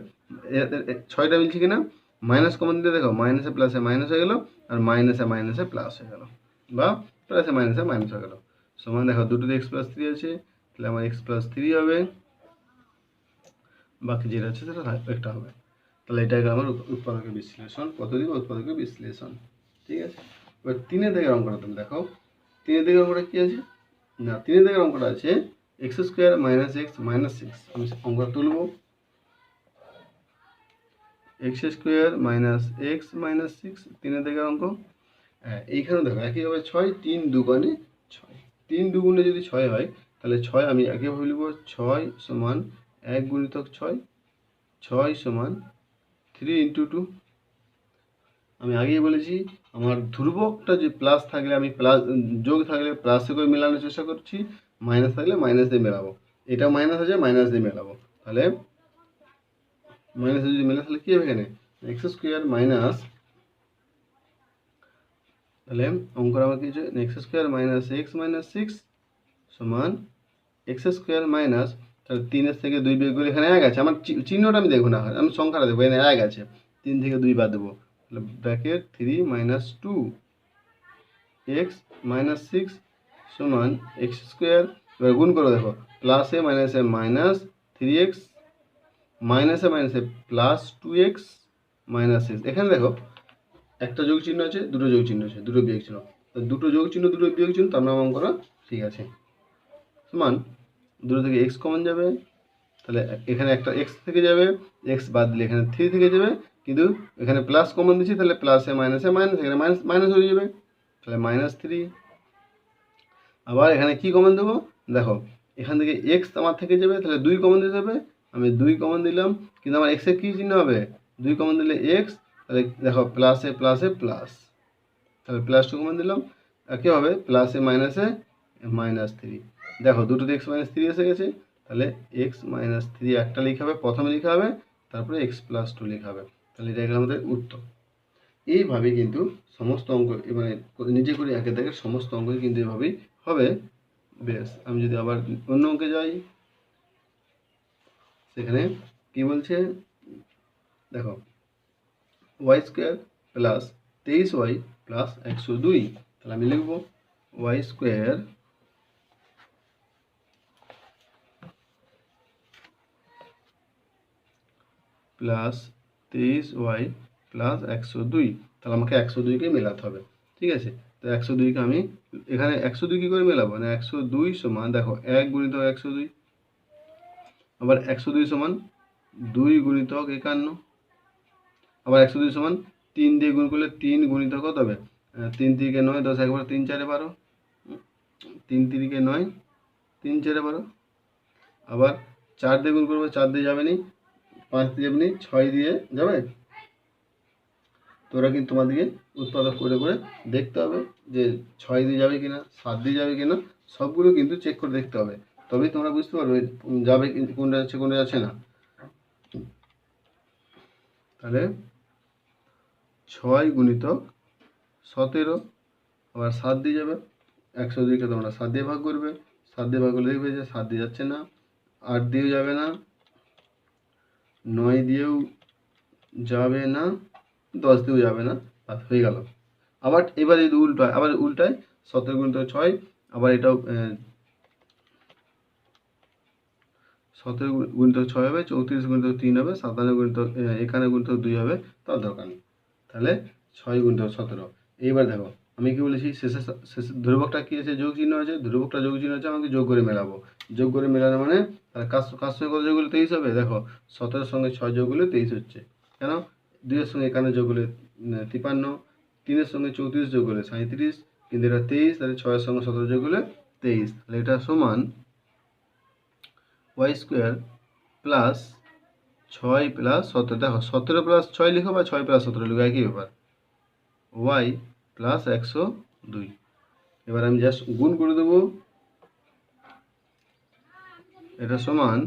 6টা মিলছে কিনা, মাইনাস কমন দিলে দেখো মাইনাসে প্লাসে মাইনাস হয়ে গেল, আর মাইনাসে মাইনাসে প্লাস হয়ে গেল, বা প্লাসে মাইনাসে মাইনাস হয়ে গেল। সমান দেখো দুটোতে এক্স প্লাস 3 আছে, তাহলে আমার এক্স প্লাস 3 হবে, বাকি যেটা আছে সেটা একটা হবে। তাহলে এটাকে আমার উৎপাদকের বিশ্লেষণ, কত দিব, উৎপাদকের বিশ্লেষণ। ঠিক আছে, এবার 3-এর দিকের অঙ্কটা তুমি দেখো, 3-এর দিকের অঙ্কটা কী আছে না, 3-এর দিকের অঙ্কটা আছে এক্স স্কোয়ার - x - 6। আমি অঙ্কটা তুলব, এক্স স্কোয়ার - x - 6, 3-এর দিকের অঙ্ক। হ্যাঁ, এইখানে দেখো একইভাবে 6, 3 দুগুণে 6, 3 দুগুণে যদি 6 হয়, তাহলে 6 আমি একইভাবে লিখব, 6 সমান 1 গুণিতক 6, 6 সমান 3 × 2। আমি আগেই বলেছি, আমার ধ্রুবকটা যে প্লাস থাকলে আমি প্লাস, যোগ থাকলে প্লাসে করে মেলানোর চেষ্টা করছি, মাইনাস থাকলে মাইনাস দিয়ে মেলাবো। এটা মাইনাস আছে, মাইনাস দিয়ে মেলাবো, তাহলে মাইনাসে যদি মেলা তাহলে কী হবে, এখানে এক্স স্কোয়ার মাইনাস, তাহলে অঙ্কর আমার কি হচ্ছে, এক্স স্কোয়ার - x - 6 সমান এক্স স্কোয়ার মাইনাস, তাহলে 3-এর থেকে 2 বিয়োগ করে এখানে 1 আছে, আমার চিহ্নটা আমি দেখবো না, আমি সংখ্যাটা দেখবো, এখানে 1 আছে, 3 থেকে 2 বাদ দেবো, তাহলে ব্র্যাকেট 3 - 2 x - 6 সমান এক্স স্কোয়ার। এবার গুণ করো, দেখো প্লাসে মাইনাসে মাইনাস 3x, মাইনাসে মাইনাসে প্লাস 2x - 6। এখানে দেখো একটা যোগ চিহ্ন আছে, দুটো যোগ চিহ্ন আছে, দুটো বিয়োগ চিহ্ন, দুটো যোগ চিহ্ন দুটো বিয়োগ চিহ্ন, তার নাম অঙ্কটা ঠিক আছে। সমান দুটো থেকে এক্স কমন যাবে, তাহলে এখানে একটা এক্স থেকে যাবে, এক্স বাদ দিলে এখানে 3 থেকে যাবে, কিন্তু এখানে প্লাস কমন দিচ্ছি, তাহলে প্লাসে মাইনাসে মাইনাস, এখানে মাইনাস মাইনাস হয়ে যাবে, তাহলে -3। আবার এখানে কি কমন দেবো, দেখো এখান থেকে এক্স আমার থেকে যাবে, তাহলে 2 কমন দিতে হবে, আমি 2 কমন দিলাম, কিন্তু আমার এক্সের কী চিহ্ন হবে, 2 কমন দিলে এক্স, তাহলে দেখো প্লাসে প্লাসে প্লাস, তাহলে +2 কমন দিলাম, একইভাবে প্লাসে মাইনাসে -3। দেখো দুটোতে x - 3 এসে গেছে, তাহলে x - 3 একটা লেখা হবে, প্রথমে লেখা হবে, তারপরে x + 2 লেখা হবে, তাহলে এটা গেল আমাদের উত্তর। এইভাবে কিন্তু সমস্ত অঙ্ক, মানে নিজে করে একে দেখে সমস্ত অঙ্কই কিন্তু এভাবেই হবে। বেশ, আমি যদি আবার অন্য অঙ্কে যাই, সেখানে কি বলছে দেখো, y² + 23y + 102। তাহলে আমি লিখব y² + 23y + 102। তাহলে আমাকে 102কে মেলাতে হবে, ঠিক আছে। তো 102কে আমি এখানে 102 কী করে মেলাবো না, 102 সমান দেখো 1 গুণিতক 102, আবার 102 সমান 2 গুণিতক 51, আবার 102 সমান 3 দিয়ে গুণ করলে 3 গুণিত কত হবে? 3 তিরিকে 9, 10 একবার 3 4 12, 3 তিরিকে 9, 3 4 12। আবার 4 দিয়ে গুণ করবো, 4 দিয়ে যাবে নি, 5 দিয়ে যাবে নি, 6 দিয়ে যাবে। তোরা কিন্তু তোমাদেরকে উৎপাদক করে করে দেখতে হবে যে 6 দিয়ে যাবে কিনা, 7 দিয়ে যাবে কিনা, সবগুলো কিন্তু চেক করে দেখতে হবে, তবেই তোমরা বুঝতে পারবে যাবে কোনটা যাচ্ছে কোনটা যাচ্ছে না। তাহলে 6 গুণিতক 17, আবার 7 দিয়ে যাবে, 102কে তোমরা 7 দিয়ে ভাগ করবে, 7 দিয়ে ভাগ করলে দেখবে যে 7 দিয়ে যাচ্ছে না, 8 দিয়েও যাবে না, 9 দিয়েও যাবে না, 10 দিয়েও যাবে না, বাস হয়ে গেল। আবার এবার যদি উল্টায়, আবার উল্টায় 17 গুণিতক 6, আবার এটাও 17 গুণিতক 6 হবে, 34 গুণিতক 3 হবে, 57 গুণিতক 51 গুণিতক 2 হবে, তার দরকার নেই। তাহলে 6 গুণিতক 17। এইবার দেখো আমি কি বলেছি, শেষে ধ্রুবকটা কি আছে, যোগ চিহ্ন আছে, ধ্রুবকটা যোগ চিহ্ন আছে, আমাকে যোগ করে মেলাবো। যোগ করে মেলানো মানে তাহলে কার সঙ্গে কত যোগ হলে 23 হবে? দেখো 17 সঙ্গে 6 যোগ হলে 23 হচ্ছে। কেন? 2 এর সঙ্গে 51 যোগ হলে 53, 3 এর সঙ্গে 34 যোগ হলে 37, কিন্তু এটা 23, তাহলে 6 এর সঙ্গে 17 যোগ হলে 23, তাহলে এটা সমান ওয়াই স্কোয়ার প্লাস 6 প্লাস 17। দেখো 17 প্লাস 6 লিখো বা 6 প্লাস 17 লিখো, একই ব্যাপার, ওয়াই প্লাস 102। এবার আমি জাস্ট গুণ করে দেবো, এটা সমান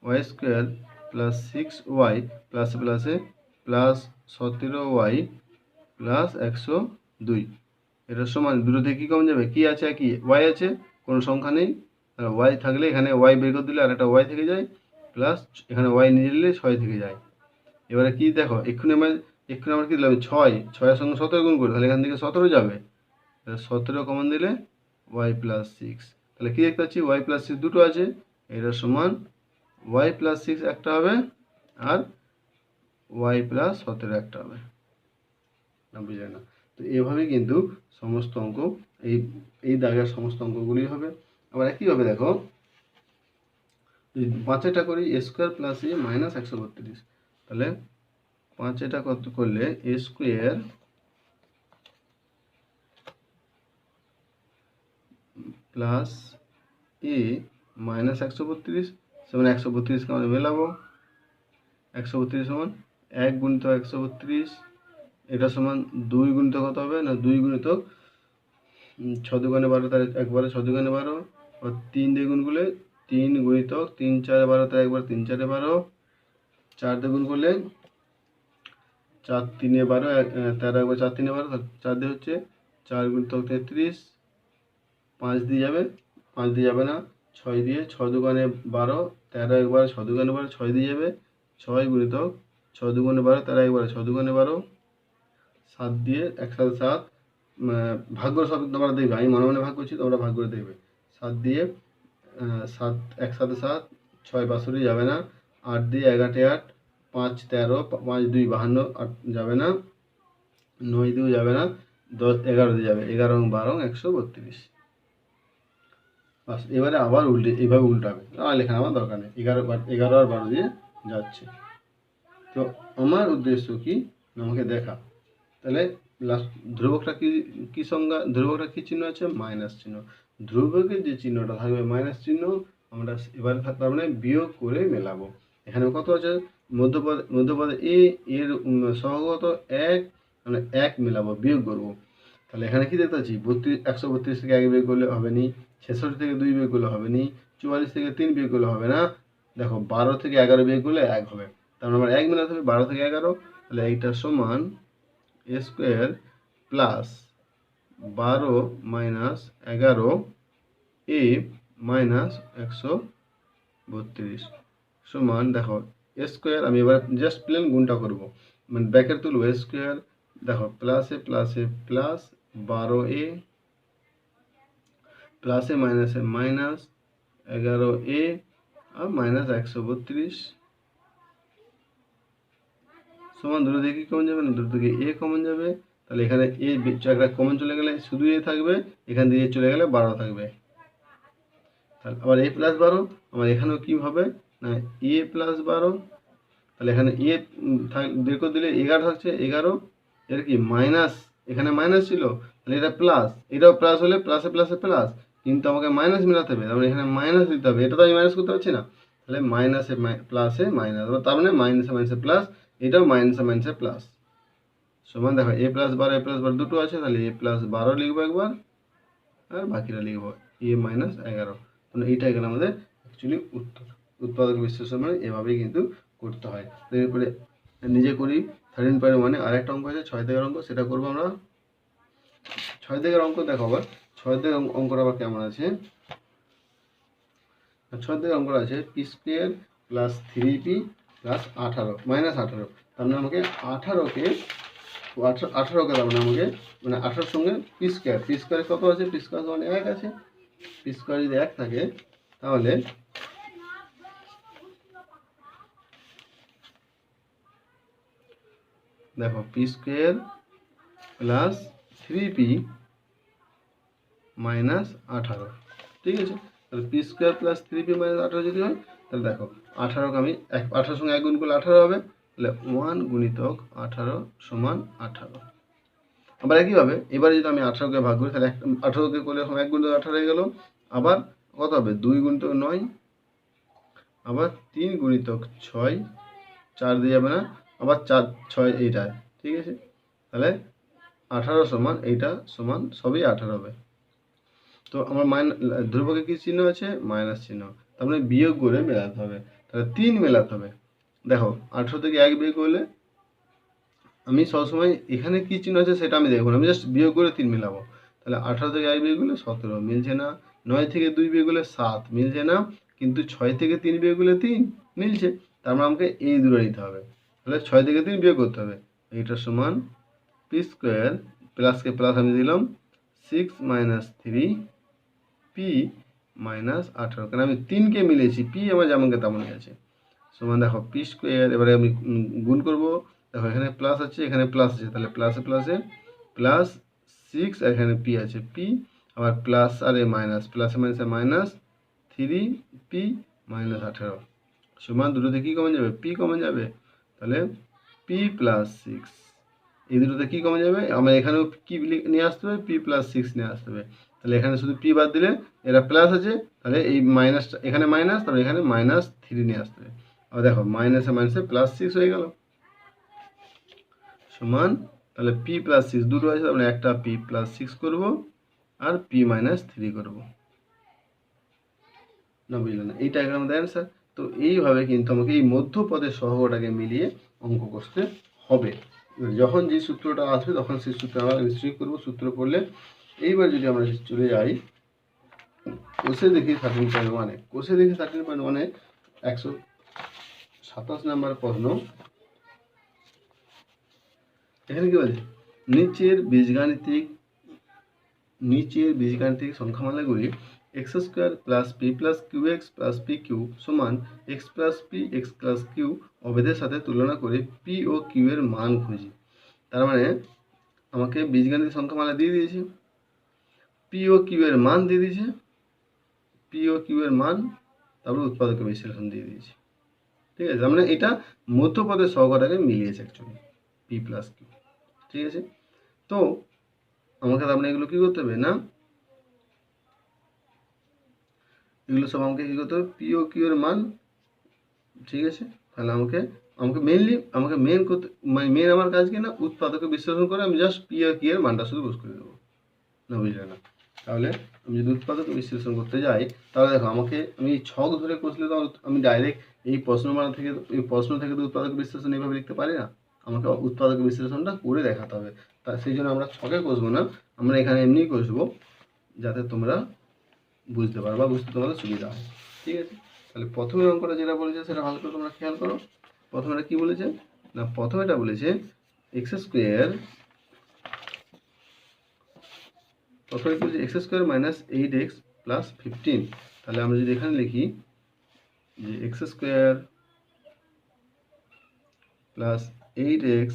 Y square plus 6y plus প্লাসে প্লাস 17y প্লাস 102। এটা সমান দুটো থেকে কী কমে যাবে? কি আছে? একই ওয়াই আছে, কোনো সংখ্যা নেই, আর ওয়াই থাকলে এখানে ওয়াই বের করে দিলে আর একটা ওয়াই থেকে যায়, প্লাস এখানে ওয়াই নিয়ে নিলে 6 থেকে যায়। এবারে কি দেখো, এক্ষুনি আমার কি দিলাম? 6 সঙ্গে 17 গুণ করে, তাহলে এখান থেকে 17 যাবে, তাহলে 17 কমন দিলে ওয়াই প্লাস 6। তাহলে কী দেখতে পাচ্ছি? ওয়াই প্লাস 6 দুটো আছে, এটা সমান ওয়াই প্লাস 6 একটা হবে, আর ওয়াই প্লাস 17 একটা হবে। না, বুঝলে না? তো এভাবে কিন্তু সমস্ত অঙ্ক, এই দাগের সমস্ত অঙ্কগুলি হবে। আবার একইভাবে দেখো, যদি 5এটা করি এ স্কোয়ার প্লাস এ মাইনাস 132, তাহলে 5এটা কত করলে এ স্কোয়ার প্লাস এ মাইনাস 132 সমান 132কে আমরা মেলাবো। 132 সমান 1 গুণিত 132, এটা সমান 2 গুণিত কত হবে? না 2 গুণিতক 6 দুগুণে 12, তার একবারে 6 দুগুণে 12, আর 3 দিয়ে গুণ করলে 3 গুণিতক 3 4 12, তার একবার 3 4 12, 4 দিয়ে গুণ করলে 4 3 12, 13 একবার 4 3 12, 4 দিয়ে হচ্ছে 4 গুণিতক 33, 5 দিয়ে যাবে, 5 দিয়ে যাবে না, 6 দিয়ে 6 দুগুণে 12, 13 একবার 6 দুগুণে 12, 6 দিয়ে যাবে, 6 গুণিতক 6 দুগুণে 12, তার একবার 6 দুগুণে 12, 7 দিয়ে একসাথে 7, ভাগ করে সব তোমরা দেখবে, আমি মনে মনে ভাগ করছি, তোমরা ভাগ করে দেখবে। 7 দিয়ে 7 একসাথে 7, 6 62 যাবে না, 8 দিয়ে 11 8, 5 13, 5 2 52, 8 যাবে না, 9 দিয়েও যাবে না, 10 11 দিয়ে যাবে, 11 এবং 12 132। বাস, এবারে আবার এইভাবে উল্টাবে, আর লেখা আমার দরকার নেই, 11 আর 12 দিয়ে যাচ্ছে। তো আমার উদ্দেশ্য কি, আমাকে দেখা। তাহলে লাস্ট ধ্রুবকটা কি সংজ্ঞা, ধ্রুবকটা কি চিহ্ন আছে? মাইনাস চিহ্ন। ধ্রুবকের যে চিহ্নটা থাকবে মাইনাস চিহ্ন, আমরা এবারে তার মানে বিয়োগ করে মেলাবো। এখানে কত আছে? মধ্যপদ এ এর সহগত 1, মানে 1 মেলাবো, বিয়োগ করবো। তাহলে এখানে কি দেখতে পাচ্ছি? 132 থেকে 1 বিয়োগ করলে হবে নি, 66 থেকে 2 বিয়োগ করলে হবে নি, 44 থেকে 3 বিয়োগ করলে হবে না। দেখো 12 থেকে 11 বিয়োগ করলে 1 হবে, তার মানে আমার 1 মেলাতে হবে 12 থেকে 11। তাহলে এইটা সমান এ স্কোয়ার প্লাস 12 মাইনাস 11 এ মাইনাস 132 সমান, দেখো এ স্কোয়ার, আমি এবার জাস্ট প্লেন গুণটা করবো, মানে ব্যাকের তুলবো, এ স্কোয়ার, দেখো প্লাসে প্লাসে প্লাস 12a প্লাসে মাইনাসে মাইনাস 11a আর মাইনাস 132 সমান, দুটো দিকে কি কমন যাবে? না দুটো দিকে এ কমন যাবে। তাহলে এখানে এ একটা কমন চলে গেলে শুধু এ থাকবে, এখান দিয়ে চলে গেলে 12 থাকবে। তাহলে আবার এ প্লাস 12, আমার এখানেও কি হবে? না এ প্লাস 12, তাহলে এখানে বের করে দিলে 11 থাকছে, 11 এর কি মাইনাস, এখানে মাইনাস ছিল তাহলে এটা প্লাস, এটাও প্লাস হলে প্লাসে প্লাসে প্লাস, কিন্তু আমাকে মাইনাস মেলাতে হবে, তাহলে এখানে মাইনাস দিতে হবে, এটা তো আমি মাইনাস করতে পারছি না, তাহলে মাইনাসে প্লাসে মাইনাস, তার মানে মাইনাসে মাইনাসে প্লাস, এটাও মাইনাসে মাইনাসে প্লাস। সমান দেখো a+12 দুটো আছে, তাহলে a+12 লিখবো একবার, আর বাকিটা লিখবো a-11। মানে এইটা এখানে আমাদের অ্যাকচুয়ালি উৎপাদক বিশ্লেষণ মানে এভাবেই কিন্তু করতে হয়। তো এরপরে নিজে করি 13.1 আর একটা অঙ্ক আছে 6 থেকে অঙ্ক, সেটা করবো আমরা। 6 থেকে অঙ্ক দেখো আবার, 6 থেকে অঙ্কটা আবার কেমন আছে। 6 থেকে অঙ্কটা আছে p² + 3p + 18 -18, তার মানে আমাকে 18কে তার মানে আমাকে মানে 18 সঙ্গে p² কত আছে, p² মানে 1 আছে, p² যদি 1 থাকে তাহলে দেখো p² + 3p - 18, ঠিক আছে। তাহলে p² + 3p - 18 যদি হয় তাহলে দেখো 18কে আমি 18 সঙ্গে 1 গুণ করলে 18 হবে, তাহলে 1 × 18 = 18। আবার একইভাবে এবারে যদি আমি 18কে ভাগ করি তাহলে 18কে করলে 1 × 18 হয়ে গেল, আবার কত হবে 2 × 9, আবার 3 × 6, 4 দিয়ে যাবে না, আবার 4 6 এইটা, ঠিক আছে। তাহলে 18 সমান এইটা সমান সবই 18 হবে। তো আমার ধ্রুবকে কি চিহ্ন আছে, মাইনাস চিহ্ন, তার মানে বিয়োগ করে মেলাতে হবে, তাহলে 3 মেলাতে হবে। দেখো 18 থেকে 1 বিয়োগ করলে আমি সবসময় এখানে কি চিহ্ন আছে সেটা আমি দেখবো না, আমি জাস্ট বিয়োগ করে 3 মেলাবো। তাহলে 18 থেকে 1 বিয়োগ করলে 17 মিলছে না, 9 থেকে 2 বিয়োগ করলে 7 মিলছে না, কিন্তু 6 থেকে 3 বিয়োগ করলে 3 মিলছে, তার মানে আমাকে এই দুটো নিতে হবে। তাহলে 6 থেকে 3 বিয়োগ করতে হবে, এইটা সমান p² প্লাসকে প্লাস আমি দিলাম 6 - 3p - 18, কারণ আমি 3কে মিলিয়েছি, p আমার যেমনকে তেমনই আছে, সমান দেখো p², এবারে আমি গুণ করব, দেখো এখানে প্লাস আছে এখানে প্লাস আছে, তাহলে প্লাসে প্লাসে প্লাস 6, এখানে p আছে p, আবার প্লাস আর এ মাইনাস, প্লাসে মাইনাসে মাইনাস 3p - 18, সমান দুটোতে কি কমন যাবে, p কমন যাবে, তাহলে p + 6, এই দুটোতে কি কমে যাবে, আমরা এখানেও কি নিয়ে আসতে হবে, p + 6 নিয়ে আসতে হবে, তাহলে এখানে শুধু p বাদ দিলে এরা প্লাস আছে, তাহলে এই মাইনাসটা এখানে মাইনাস, তাহলে এখানে -3 নিয়ে আসতে হবে, আর দেখো মাইনাসে মাইনাসে +6 হয়ে গেল, সমান তাহলে p + 6 দুটো আছে, তাহলে একটা p + 6 করব আর p - 3 করব, না বুঝলেন না, এইটা এখানে আমাদের অ্যান্সার। তো এইভাবে কিন্তু আমাকে এই মধ্যপদের সহগটাকে মিলিয়ে অঙ্ক করতে হবে। যখন যে সূত্রটা আসবে তখন সেই সূত্র আমরা নিশ্চয়ই করবো, সূত্র করলে। এইবার যদি আমরা চলে যাই কোষে দেখি 13.1, কোষে দেখি 13.1 127 নম্বর প্রশ্ন। এখানে কি বলছে, নিচের বীজগাণিতিক সংখ্যামালাগুলি x² + p + qx + pq সমান x + p x + q অভেদের সাথে তুলনা করে p ও q এর মান খুঁজি। তার মানে আমাকে বীজগাণিতিক সংখ্যামালা দিয়ে দিয়েছে, p ও q এর মান দিয়ে দিয়েছে, p ও q এর মান, তারপর উৎপাদকের বিশ্লেষণ দিয়ে দিয়েছে, ঠিক আছে। মানে এটা মধ্যপদের সহগটাকে মিলিয়েছে অ্যাকচুয়ালি p + q, ঠিক আছে। তো আমাকে তার মানে এগুলো কি করতে হবে না, এগুলো সব আমাকে কী করতে হবে, পি ও কিউ এর মান, ঠিক আছে। তাহলে আমাকে মেন করতে, মানে মেন আমার কাজ কি না, উৎপাদকে বিশ্লেষণ করে আমি জাস্ট পি ও কিউ এর মানটা শুধু বুঝ করে দেবো, না বুঝলে না। তাহলে আমি যদি উৎপাদকে বিশ্লেষণ করতে যাই তাহলে দেখো আমাকে আমি ছক ধরে কষলে তো আমি ডাইরেক্ট এই প্রশ্ন থেকে তো উৎপাদক বিশ্লেষণ এইভাবে লিখতে পারি না, আমাকে উৎপাদক বিশ্লেষণটা করে দেখাতে হবে। তা সেই জন্য আমরা ছকে কষবো না, আমরা এখানে এমনিই কষবো যাতে তোমরা বুঝতে পারো বা বুঝতে তোমাদের সুবিধা হয়, ঠিক আছে। তাহলে প্রথমের অঙ্কটা যেটা বলেছে সেটা ভালো করে তোমরা খেয়াল করো। প্রথমেটা কি বলেছে না, প্রথমেটা বলেছে x² - 8x + 15, তাহলে আমরা যদি এখানে লিখি যে x² + 8x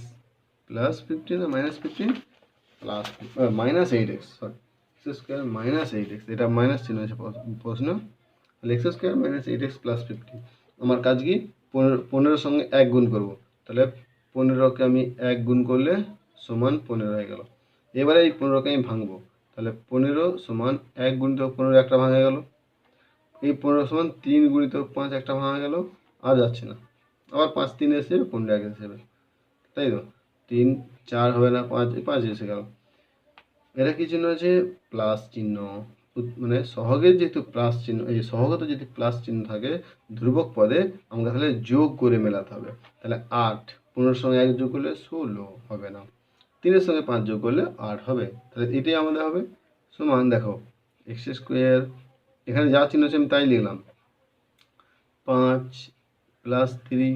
+ 15 না -15 -8x, সরি x² - 8x, এটা মাইনাস চিহ্ন আছে প্রশ্ন, তাহলে x² - 8x + 15, আমার কাজ কি 15 সঙ্গে 1 গুণ করব, তাহলে 15কে আমি 1 গুণ করলে সমান 15 হয়ে গেল। এবারে এই 15কে আমি ভাঙবো, তাহলে 15 সমান 1 গুণিত 15 একটা ভাঙা গেল। এই 15 সমান 3 গুণিত 5 একটা ভাঙা গেল, আর যাচ্ছে না। আবার 5 3 এসে যাবে, 15 1 এসে যাবে, তাই তো। 3 4 হবে না, 5 এসে গেল। এটা কি চিহ্ন আছে? প্লাস চিহ্ন। মানে সহগের যেহেতু প্লাস চিহ্ন, এই সহগত যদি প্লাস চিহ্ন থাকে ধ্রুবক পদে, আমাকে তাহলে যোগ করে মেলাতে হবে। তাহলে 8, 15 সঙ্গে 1 যোগ করলে 16 হবে না, 3-এর সঙ্গে 5 যোগ করলে 8 হবে। তাহলে এটাই আমাদের হবে। সমান দেখো এক্স স্কোয়ার, এখানে যা চিহ্ন আছে আমি তাই লিখলাম, 5 প্লাস 3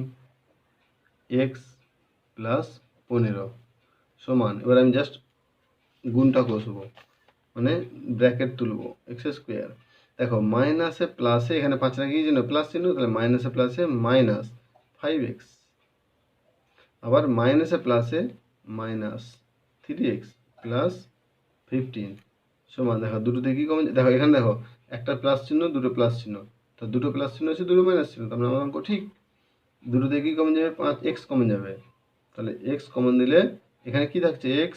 এক্স প্লাস 15 সমান, এবার আমি জাস্ট গুণটা কষবো, মানে ব্র্যাকেট তুলবো, এক্স স্কোয়ার। দেখো মাইনাসে প্লাসে এখানে 5 রাখিয়ে জন্য প্লাস চিহ্ন, তাহলে মাইনাসে প্লাসে মাইনাস 5x, আবার মাইনাসে প্লাসে মাইনাস 3x প্লাস 15 সমান, দেখো দুটোতে কি কমে, দেখো এখানে দেখো একটা প্লাস চিহ্ন, দুটো প্লাস চিহ্ন, তো দুটো প্লাস চিহ্ন আছে, দুটো মাইনাস চিহ্ন, তার মানে আমার অঙ্ক ঠিক। দুটোতে কি কমে যাবে? 5x কমে যাবে, তাহলে x কমন দিলে এখানে কি থাকছে? x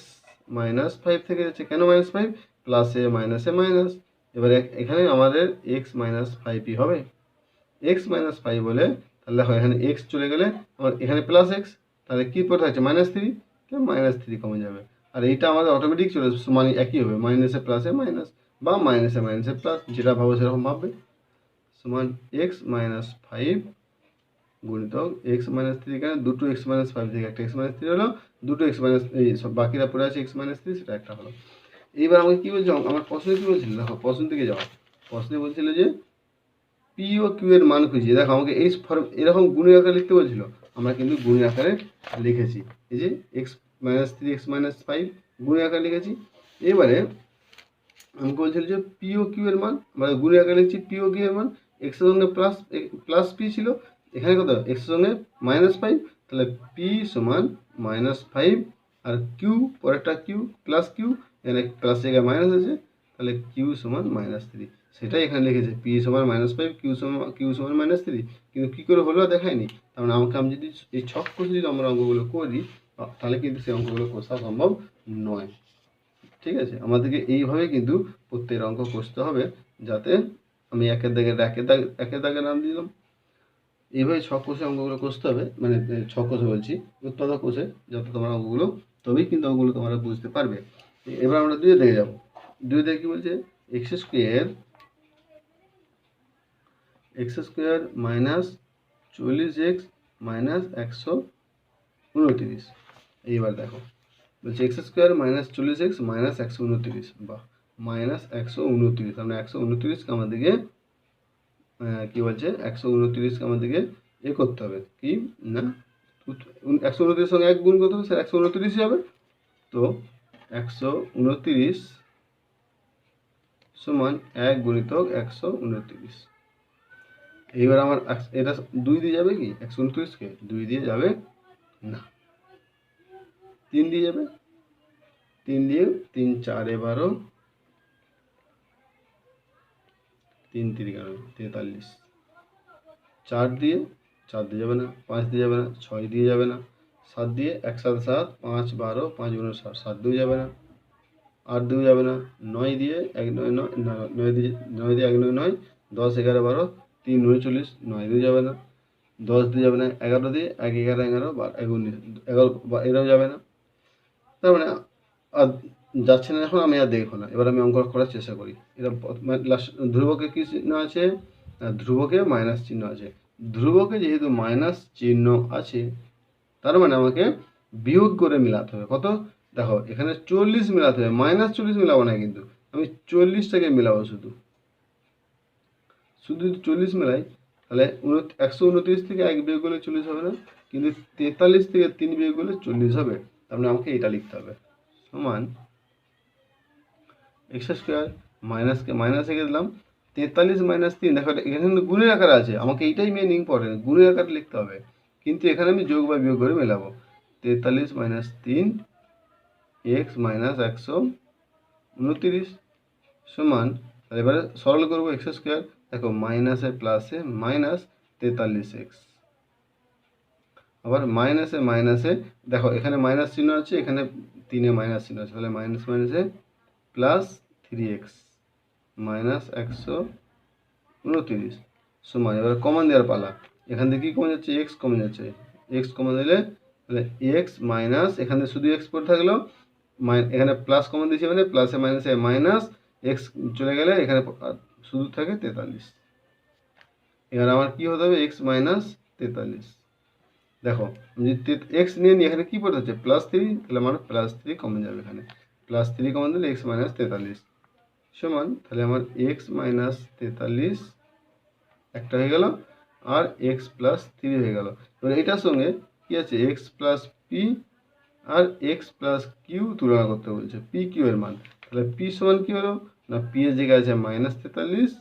মাইনাস 5 থেকে যাচ্ছে, কেন মাইনাস 5? প্লাসে মাইনাসে মাইনাস, এবারে এখানে আমাদের x মাইনাস 5ই হবে। x মাইনাস 5 বলে, তাহলে দেখো এখানে x চলে গেলে আমার এখানে প্লাস x, তাহলে কি পড়ে থাকছে? -3, তাহলে -3 কমে যাবে। আর এইটা আমাদের অটোমেটিক চলে আসবে, মানে একই হবে, মাইনাসে প্লাসে মাইনাস বা মাইনাসে মাইনাসে প্লাস, যেটা ভাবো সেরকম ভাববে। সমান x মাইনাস 5 গুণিতক x মাইনাস 3, এখানে দুটো x মাইনাস 5 থেকে একটা x মাইনাস 3 হলো, দুটো x মাইনাস, এই সব বাকিরা পড়ে আছে x মাইনাস 3, সেটা একটা হলো। এইবার আমাকে কি বলছে? আমার প্রশ্নে কি বলছিল? দেখো প্রশ্ন থেকে যাও, প্রশ্নে বলছিল যে পি ও কিউ এর মান খুঁজিয়ে। দেখো আমাকে এই ফর্ম এরকম গুণের আকারে লিখতে বলছিল, আমরা কিন্তু গুণের আকারে লিখেছি। এই যে এক্স মাইনাস 3 এক্স মাইনাস 5 গুণের আকারে লিখেছি। এবারে আমাকে বলছিল যে পি ও কিউ এর মান, আমরা গুণের আকারে লিখছি পি ও কিউ এর মান। এক্স এর সঙ্গে প্লাস পি ছিল, এখানে কত? এক্স এর সঙ্গে -5, তাহলে পি সমান -5, আর কিউ পরেরটা কিউ প্লাস কিউ, এখানে প্লাস জায়গায় মাইনাস আছে, তাহলে কিউ সমান -3, সেটাই এখানে লিখেছে, পি সমান -5, কিউ সমান -3। কিন্তু কী করে হলো দেখায়নি। তার মানে আমাকে, আমি যদি এই ছক কষে যদি আমরা অঙ্কগুলো করি, তাহলে কিন্তু সেই অঙ্কগুলো কষা সম্ভব নয়। ঠিক আছে, আমাদেরকে এইভাবে কিন্তু প্রত্যেকের অঙ্ক কষতে হবে, যাতে আমি একের দাগে নাম দিলাম, এইভাবে ছক কষে অঙ্কগুলো কষতে হবে, মানে ছক কষে বলছি, উৎপাদক কষে, যাতে তোমার অঙ্কগুলো, তবেই কিন্তু অঙ্কগুলো তোমরা বুঝতে পারবে। এবার আমরা 2 দিকে যাবো। 2 দিকে কি বলছে? X square minus 40x minus 129। এইবার দেখো বলছে x square minus 40x minus 129, বা মাইনাস 129, আমরা 129কে আমাদেরকে কি বলছে? 129কে আমাদেরকে করতে হবে, কি না 129 সঙ্গে 1 গুণ করতে হবে, স্যার 129 হবে। তো 129 সমান 1 গুণিতক 129। এইবার আমার এটা 2 দিয়ে যাবে কি? 129কে 2 দিয়ে যাবে না, 3 দিয়ে যাবে, 3 দিয়ে 3 4 12, 3 3 43, 4 দিয়ে যাবে না, 5 দিয়ে যাবে না, 6 দিয়ে যাবে না, 7 দিয়ে 1 7 7, 5 12, 5 × 7, 7 দিয়ে যাবে না, 8 দিয়ে যাবে না, 9 দিয়ে 1 9 9, 9 দিয়ে 1 9 9, 10 11 12, 3 39, 9 দিয়ে যাবে না, 10 দিয়ে যাবে না, 11 দিয়ে 1 11 11, 19 11 এরাও যাবে না। তার মানে আর যাচ্ছে না, এখন আমি আর দেখবো না, এবার আমি অঙ্ক করার চেষ্টা করি। এটা ধ্রুবকে কী চিহ্ন আছে? ধ্রুবকে মাইনাস চিহ্ন আছে। ধ্রুবকে যেহেতু মাইনাস চিহ্ন আছে, তার মানে আমাকে বিয়োগ করে মেলাতে হবে। কত? দেখো এখানে 40 মেলাতে হবে, -40 মেলাবো না, কিন্তু আমি 40টাকে মেলাবো, শুধু যদি 40 মেলাই, তাহলে 129 থেকে 1 বিয়োগ করলে 40 হবে না, কিন্তু 43 থেকে 3 বিয়োগ করলে 40 হবে। তার মানে আমাকে এটা লিখতে হবে, সমান এক্স স্কোয়ার মাইনাসকে মাইনাস রেখে দিলাম, 43 - 3, দেখো এখানে কিন্তু গুণের আকারে আছে, আমাকে এইটাই মেন ইম্পর্টেন্ট, গুণের আকারে লিখতে হবে, কিন্তু এখানে আমি যোগ বা বিয়োগ করে মেলাবো। 43 - 3 এক্স মাইনাস 129 সমান, এবারে সরল করবো এক্স স্কোয়ার, দেখো মাইনাসে প্লাসে মাইনাস 43x আবার মাইনাসে মাইনাসে দেখো এখানে মাইনাস চিহ্ন আছে, এখানে 3-এ মাইনাস চিহ্ন আছে, তাহলে মাইনাস মাইনাসে প্লাস 3x মাইনাস 129 সমান, এবার কমন দেওয়ার পালা। এখান থেকে কী কমে যাচ্ছে? এক্স কমে যাচ্ছে। এক্স কমন দিলে তাহলে এক্স মাইনাস, এখানে শুধু এক্স পড়ে থাকলো, এখানে প্লাস কমন দিয়েছি মানে প্লাসে মাইনাসে মাইনাস এক্স চলে গেলে এখানে শুধু থাকে 43। এবার আমার কী হতে হবে? X minus 43। দেখো যদি এক্স নিয়ে নিই, এখানে কী পড়তে হচ্ছে? +3, তাহলে আমার +3 কমন যাবে, এখানে +3 কমন দিলে এক্স মাইনাস 43 সমান, তাহলে আমার এক্স মাইনাস 43 একটা হয়ে গেল, আর এক্স প্লাস 3 হয়ে গেল। এবার এটার সঙ্গে কী আছে? X plus P R x plus Q তুলনা করতে বলছে, পি কিউ এর মান। তাহলে পি সমান কী হলো? না পি এর জায়গায় আছে -43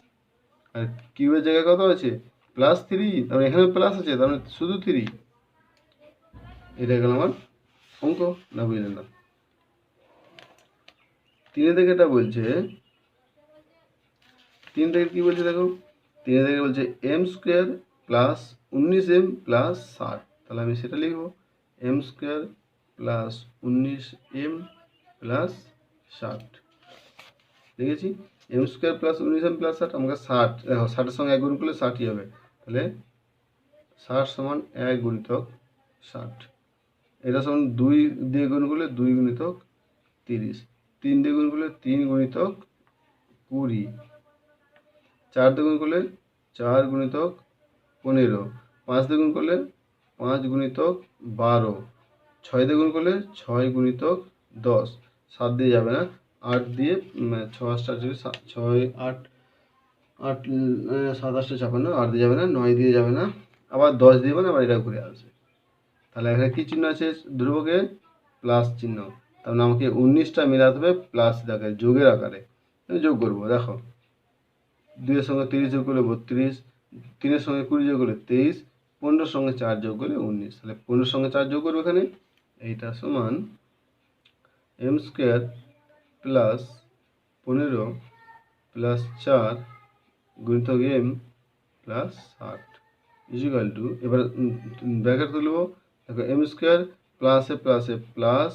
আর কিউ এর জায়গায় কত আছে? +3, তারপরে এখানে প্লাস আছে, তার মানে শুধু 3। এটা গেল আমার অঙ্ক। না বুঝলেন না? 3 থেকে এটা বলছে, 3 থেকে কী বলছে দেখো, 3 থেকে বলছে m² প্লাস 19m প্লাস 60। তাহলে আমি সেটা লিখব, m² প্লাস 19m প্লাস 60 লিখেছি। m² প্লাস 19m প্লাস 60, আমাকে 60 দেখো 60-এর সঙ্গে 1 গুণ করলে 60ই হবে, তাহলে 60 সমান 1 গুণিতক 60। এটা সমান 2 দিয়ে গুণ করলে 2 গুণিতক 30, 3 দিয়ে গুণ করলে 3 গুণিতক 20, 4 দিয়ে গুণ করলে 4 গুণিতক 15, 5 দিয়ে গুণ করলে 5 গুণিতক 12, 6 দিয়ে গুণ করলে 6 গুণিতক 10, 7 দিয়ে যাবে না, 8 দিয়ে 6 8 8 7 8 56, 8 দিয়ে যাবে না, 9 দিয়ে যাবে না, আবার 10 দিয়ে না, আবার এটা ঘুরে আসবে। তাহলে এখানে কী চিহ্ন আছে? ধ্রুবকে প্লাস চিহ্ন, তার মানে আমাকে 19টা মেলাতে হবে প্লাস আকারে, যোগের আকারে। যোগ করবো, দেখো 2-এর সঙ্গে 30 যোগ করলে 32, 3-এর সঙ্গে 20 যোগ করলে 23, 15-এর সঙ্গে 4 যোগ করলে 19। তাহলে 15-এর সঙ্গে 4 যোগ করবো এখানে, এইটা সমান m² প্লাস 15 প্লাস 4 গুণিতক m প্লাস 60 ইকুয়াল টু, এবার ব্র্যাকেট তুলব। দেখো m² প্লাসে প্লাসে প্লাস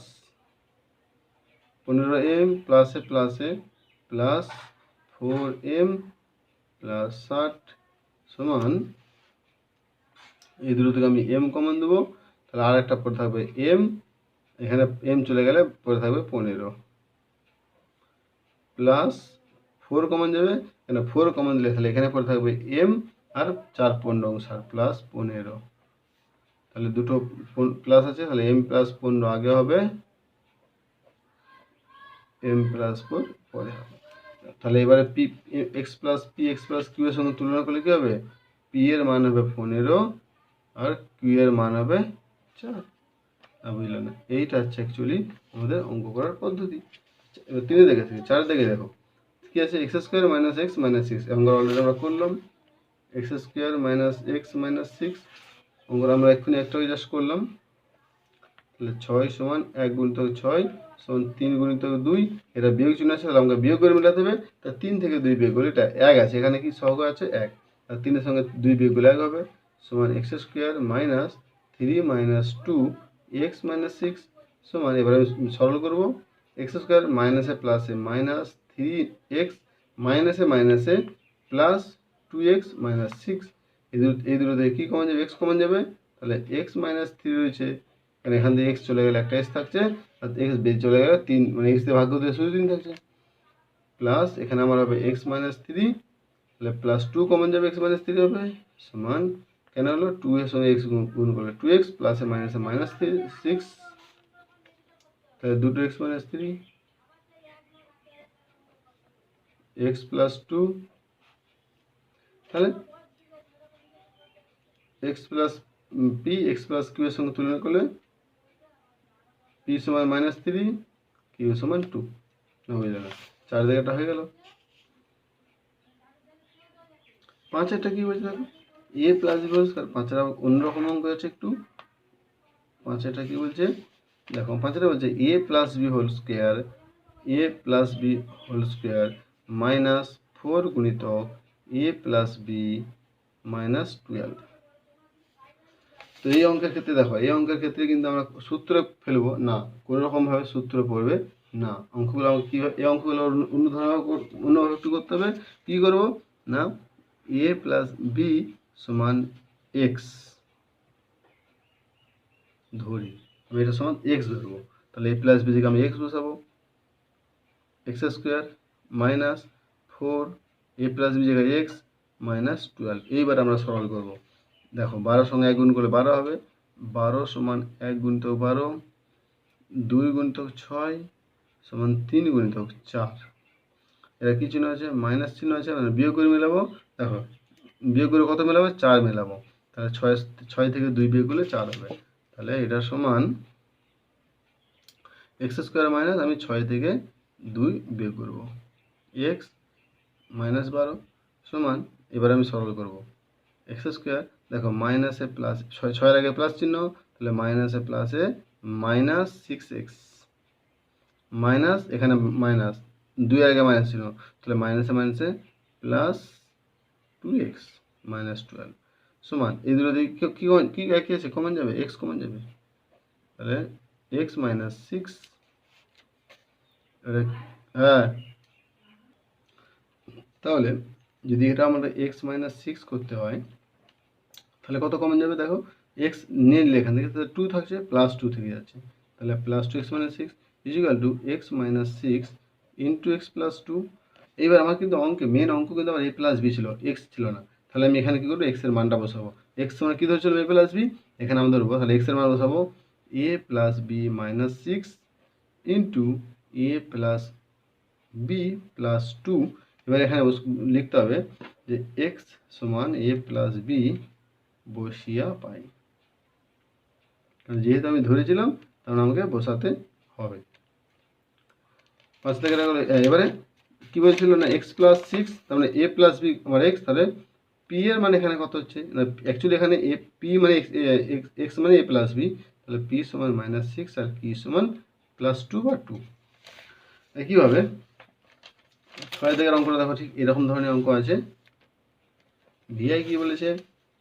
15m প্লাসে প্লাসে প্লাস 4m প্লাস 60 সমান, এই দুটো থেকে আমি m কমন দেবো, তাহলে আর একটা পরে থাকবে m, এখানে m চলে গেলে পরে থাকবে 15 প্লাস 4 কমন যাবে, এখানে 4 কমন দিলে তাহলে এখানে পরে থাকবে m আর 4 15 60 প্লাস 15, তাহলে দুটো প্লাস আছে, তাহলে m প্লাস 15 আগে হবে, m প্লাস 4 পরে হবে। তাহলে এবারে P X plus P X plus Q এর সঙ্গে তুলনা করলে কী হবে? পি এর মান হবে 15 আর কিউ এর মান হবে 4। বুঝলেন না? এইটা হচ্ছে অ্যাকচুয়ালি আমাদের অঙ্ক করার পদ্ধতি। এবার 3 দেখে থেকে 4 দেখে দেখো কী আছে? x² মাইনাস এক্স মাইনাস 6, অঙ্ক অলরেডি আমরা করলাম। x² মাইনাস এক্স মাইনাস 6 অঙ্কটা আমরা এক্ষুনি একটাই জাস্ট করলাম। তাহলে 6 সমান 1 গুণিতক 6 সমান 3 গুণিতক 2, এটা বিয়োগ চিহ্ন আছে, তাহলে আমাকে বিয়োগ করে মেলাতে হবে। তা 3 থেকে 2 বিয়োগ করলে এটা 1 আছে, এখানে কি সহগ আছে 1, আর 3-এর সঙ্গে 2 বিয়োগ করলে 1 হবে, সমান x² minus 3 minus 2 X minus 6 সমান, এবার আমি সরল করবো, x² মাইনাসে প্লাসে মাইনাস 3x মাইনাসে মাইনাসে প্লাস 2x মাইনাস 6, এই দুটো থেকে কী কমন যাবে? x কমন যাবে, তাহলে x মাইনাস 3 রয়েছে, কারণ এখান থেকে এক্স চলে গেলে একটা এক্স থাকছে, আর এক্স বেরিয়ে চলে গেলে 3, মানে এক্স দিয়ে ভাগ্য দিয়ে শুধু 3 থাকছে, প্লাস এখানে আমার হবে এক্স মাইনাস 3, তাহলে প্লাস 2 কমন যাবে, এক্স মাইনাস 3 হবে, সমান কেন হলো? 2 এর সঙ্গে এক্স গুণ করলে 2x প্লাসে মাইনাসে মাইনাস 6, তাহলে দুটো এক্স মাইনাস 3 এক্স প্লাস 2, তাহলে X plus P X plus Q এর সঙ্গে তুলনা করলে পি সমান -3 কিউ সমান 2 হয়ে গেল। 4 জায়গাটা হয়ে গেল। 5-এরটা কী বলছে দেখো, এ প্লাস বি হোল স্কয়ার। 5-এর অন্যরকম অঙ্ক আছে একটু। 5-এরটা কী বলছে দেখো, 5-এরটা বলছে A plus B whole square, A plus B whole square minus 4 গুণিতক এ প্লাস বি মাইনাস 12। তো এই অঙ্কের ক্ষেত্রে দেখো, এই অঙ্কের ক্ষেত্রে কিন্তু আমরা সূত্রে ফেলবো না, কোনো রকমভাবে সূত্র পড়বে না। অঙ্কগুলো আমাকে কীভাবে, এই অঙ্কগুলো অন্যভাবে একটু করতে হবে। কী করবো না, এ প্লাস বি সমান এক্স ধরি, আমি এটা সমান এক্স ধরবো। তাহলে এ প্লাস বি থেকে আমি এক্স বসাবো, এক্স স্কোয়ার মাইনাস 4 এ প্লাস বি জায়গায় এক্স মাইনাস 12। এইবার আমরা সরল করব। দেখো 12 সঙ্গে 1 গুণ করলে 12 হবে, 12 সমান 1 গুণিতক 12, 2 গুণিতক 6 সমান 3 গুণিতক 4। এটা কী চিহ্ন আছে, মাইনাস চিহ্ন আছে, মানে বিয়োগ করে মেলাবো। দেখো বিয়োগ করে কত মেলাবো, 4 মেলাবো। তাহলে 6 থেকে 2 বিয়োগ করলে 4 হবে। তাহলে এটা সমান এক্স স্কোয়ার মাইনাস, আমি 6 থেকে 2 বিয়োগ করবো, এক্স মাইনাস 12 সমান, এবার আমি সরল করব এক্স স্কোয়ার। দেখো মাইনাসে প্লাস, 6 আগে প্লাস চিহ্ন, তাহলে মাইনাসে প্লাসে মাইনাস 6x মাইনাস, এখানে মাইনাস 2 আগে মাইনাস ছিল, তাহলে মাইনাসে মাইনাসে প্লাস 2x মাইনাস 12 সমান, এই দুটো দিকে কী একই আছে, কমন যাবে, এক্স কমন যাবে। তাহলে এক্স মাইনাস 6, হ্যাঁ তাহলে যদি এটা আমাদের এক্স মাইনাস 6 করতে হয়, তাহলে কত কমন যাবে, দেখো এক্স নিয়ে নিলে এখান থেকে, তাহলে 2 থাকছে, প্লাস 2 থেকে যাচ্ছে, তাহলে plus 2 X minus 6 is equal to X minus 6 into X plus 2। এইবার আমার কিন্তু মেন অঙ্ক কিন্তু আমার এ প্লাস বি ছিল, এক্স ছিল না। তাহলে আমি এখানে কী করবো, এক্সের মানটা বসাবো। এক্স মানে কী ধরছিল, এ প্লাস বি, এখানে আমরা ধরবো, তাহলে এক্সের মান বসাবো এ প্লাস বি মাইনাস 6 ইন্টু এ প্লাস বি প্লাস 2। এবার এখানে লিখতে হবে যে এক্স সমান এ প্লাস বি বসিয়া পাই, যেহেতু আমি ধরেছিলাম তখন আমাকে বসাতে হবে। 5 থেকে এবারে কী বলছিল না, এক্স প্লাস 6, তার মানে এ প্লাস বি আমার এক্স, তাহলে পি এর মানে এখানে কত হচ্ছে না, অ্যাকচুয়ালি এখানে এ পি মানে এক্স মানে এ প্লাস বি, তাহলে পি সমান মাইনাস 6 আর কি সমান প্লাস 2 বা 2। একইভাবে 6 থেকে অঙ্কটা দেখো, ঠিক এরকম ধরনের অঙ্ক আছে। ভিআই কী বলেছে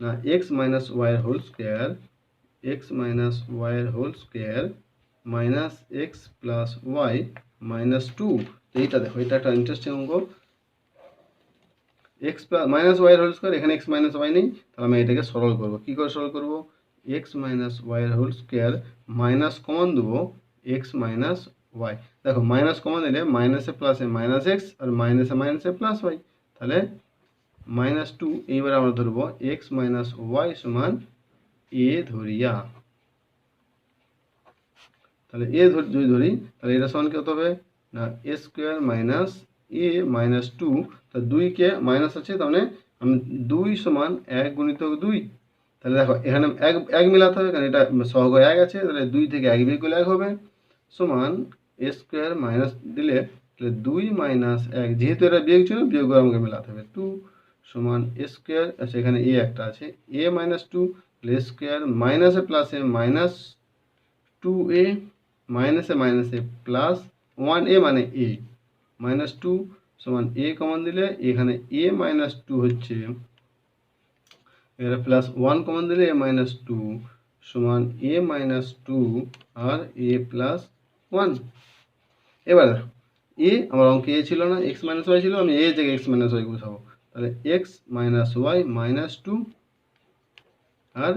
না, এক্স মাইনাস ওয়াইয়ের হোল স্কোয়ার, এক্স মাইনাস ওয়াইয়ের whole square minus X plus Y minus 2। এইটা দেখো, এটা একটা ইন্টারেস্টিং অঙ্ক। এক্স প্লাস মাইনাস ওয়াইয়ের হোল স্কোয়ার, এখানে এক্স মাইনাস ওয়াই নেই, তাহলে আমি এটাকে সরল করবো। কী করে সরল করবো, এক্স মাইনাস ওয়াইয়ের হোল স্কোয়ার মাইনাস কমন দেবো এক্স মাইনাস ওয়াই। দেখো মাইনাস কমন দিলে মাইনাসে প্লাসে মাইনাস এক্স, আর মাইনাসে মাইনাসে প্লাস ওয়াই, তাহলে মাইনাস 2। এইবার আমরা ধরবো এক্স মাইনাস ওয়াই সমান এ ধরিয়া, তাহলে এ যদি ধরি, তাহলে এটা সমান কত হবে না, এ স্কোয়ার মাইনাস এ মাইনাস 2। তা 2কে মাইনাস আছে, তার মানে আমি 2 সমান 1 গুণিতক 2। তাহলে দেখো এখানে এক মেলাতে হবে, কারণ এটা সহগ 1 আছে, তাহলে 2 থেকে 1 বিয়োগ করলে 1 হবে, সমান এ স্কোয়ার মাইনাস দিলে, তাহলে 2 মাইনাস 1, যেহেতু এটা বিয়োগ ছিল, বিয়োগ করে আমাকে মেলাতে হবে, 2 সমান এ স্কোয়ার, আচ্ছা এখানে এ একটা আছে, এ মাইনাস 2, তাহলে এ স্কোয়ার মাইনাসে প্লাসে মাইনাস 2a মাইনাসে মাইনাসে প্লাস 1a মানে a মাইনাস 2 সমান a কমন দিলে, এখানে a মাইনাস 2 হচ্ছে, এখানে প্লাস 1 কমন দিলে a মাইনাস 2 সমান a মাইনাস 2 আর a প্লাস 1। এবার a আমার অঙ্কে a ছিল না, x মাইনাস ওয়াই ছিল, আমি a থেকে x মাইনাস ওয়াই বসাবো, তাহলে x মাইনাস ওয়াই মাইনাস 2 আর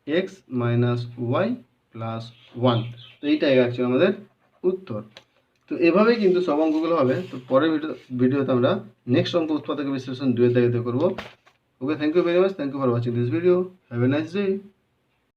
x মাইনাস ওয়াই প্লাস 1। তো এইটাই অ্যাকচুয়ালি আমাদের উত্তর। তো এভাবেই কিন্তু সব অঙ্কগুলো হবে। তো পরের ভিডিওতে আমরা নেক্সট অঙ্ক উৎপাদক বিশ্লেষণ 2 এর দায়িত্ব করবো। Okay, thank you very much, thank you for watching this video, have a nice day.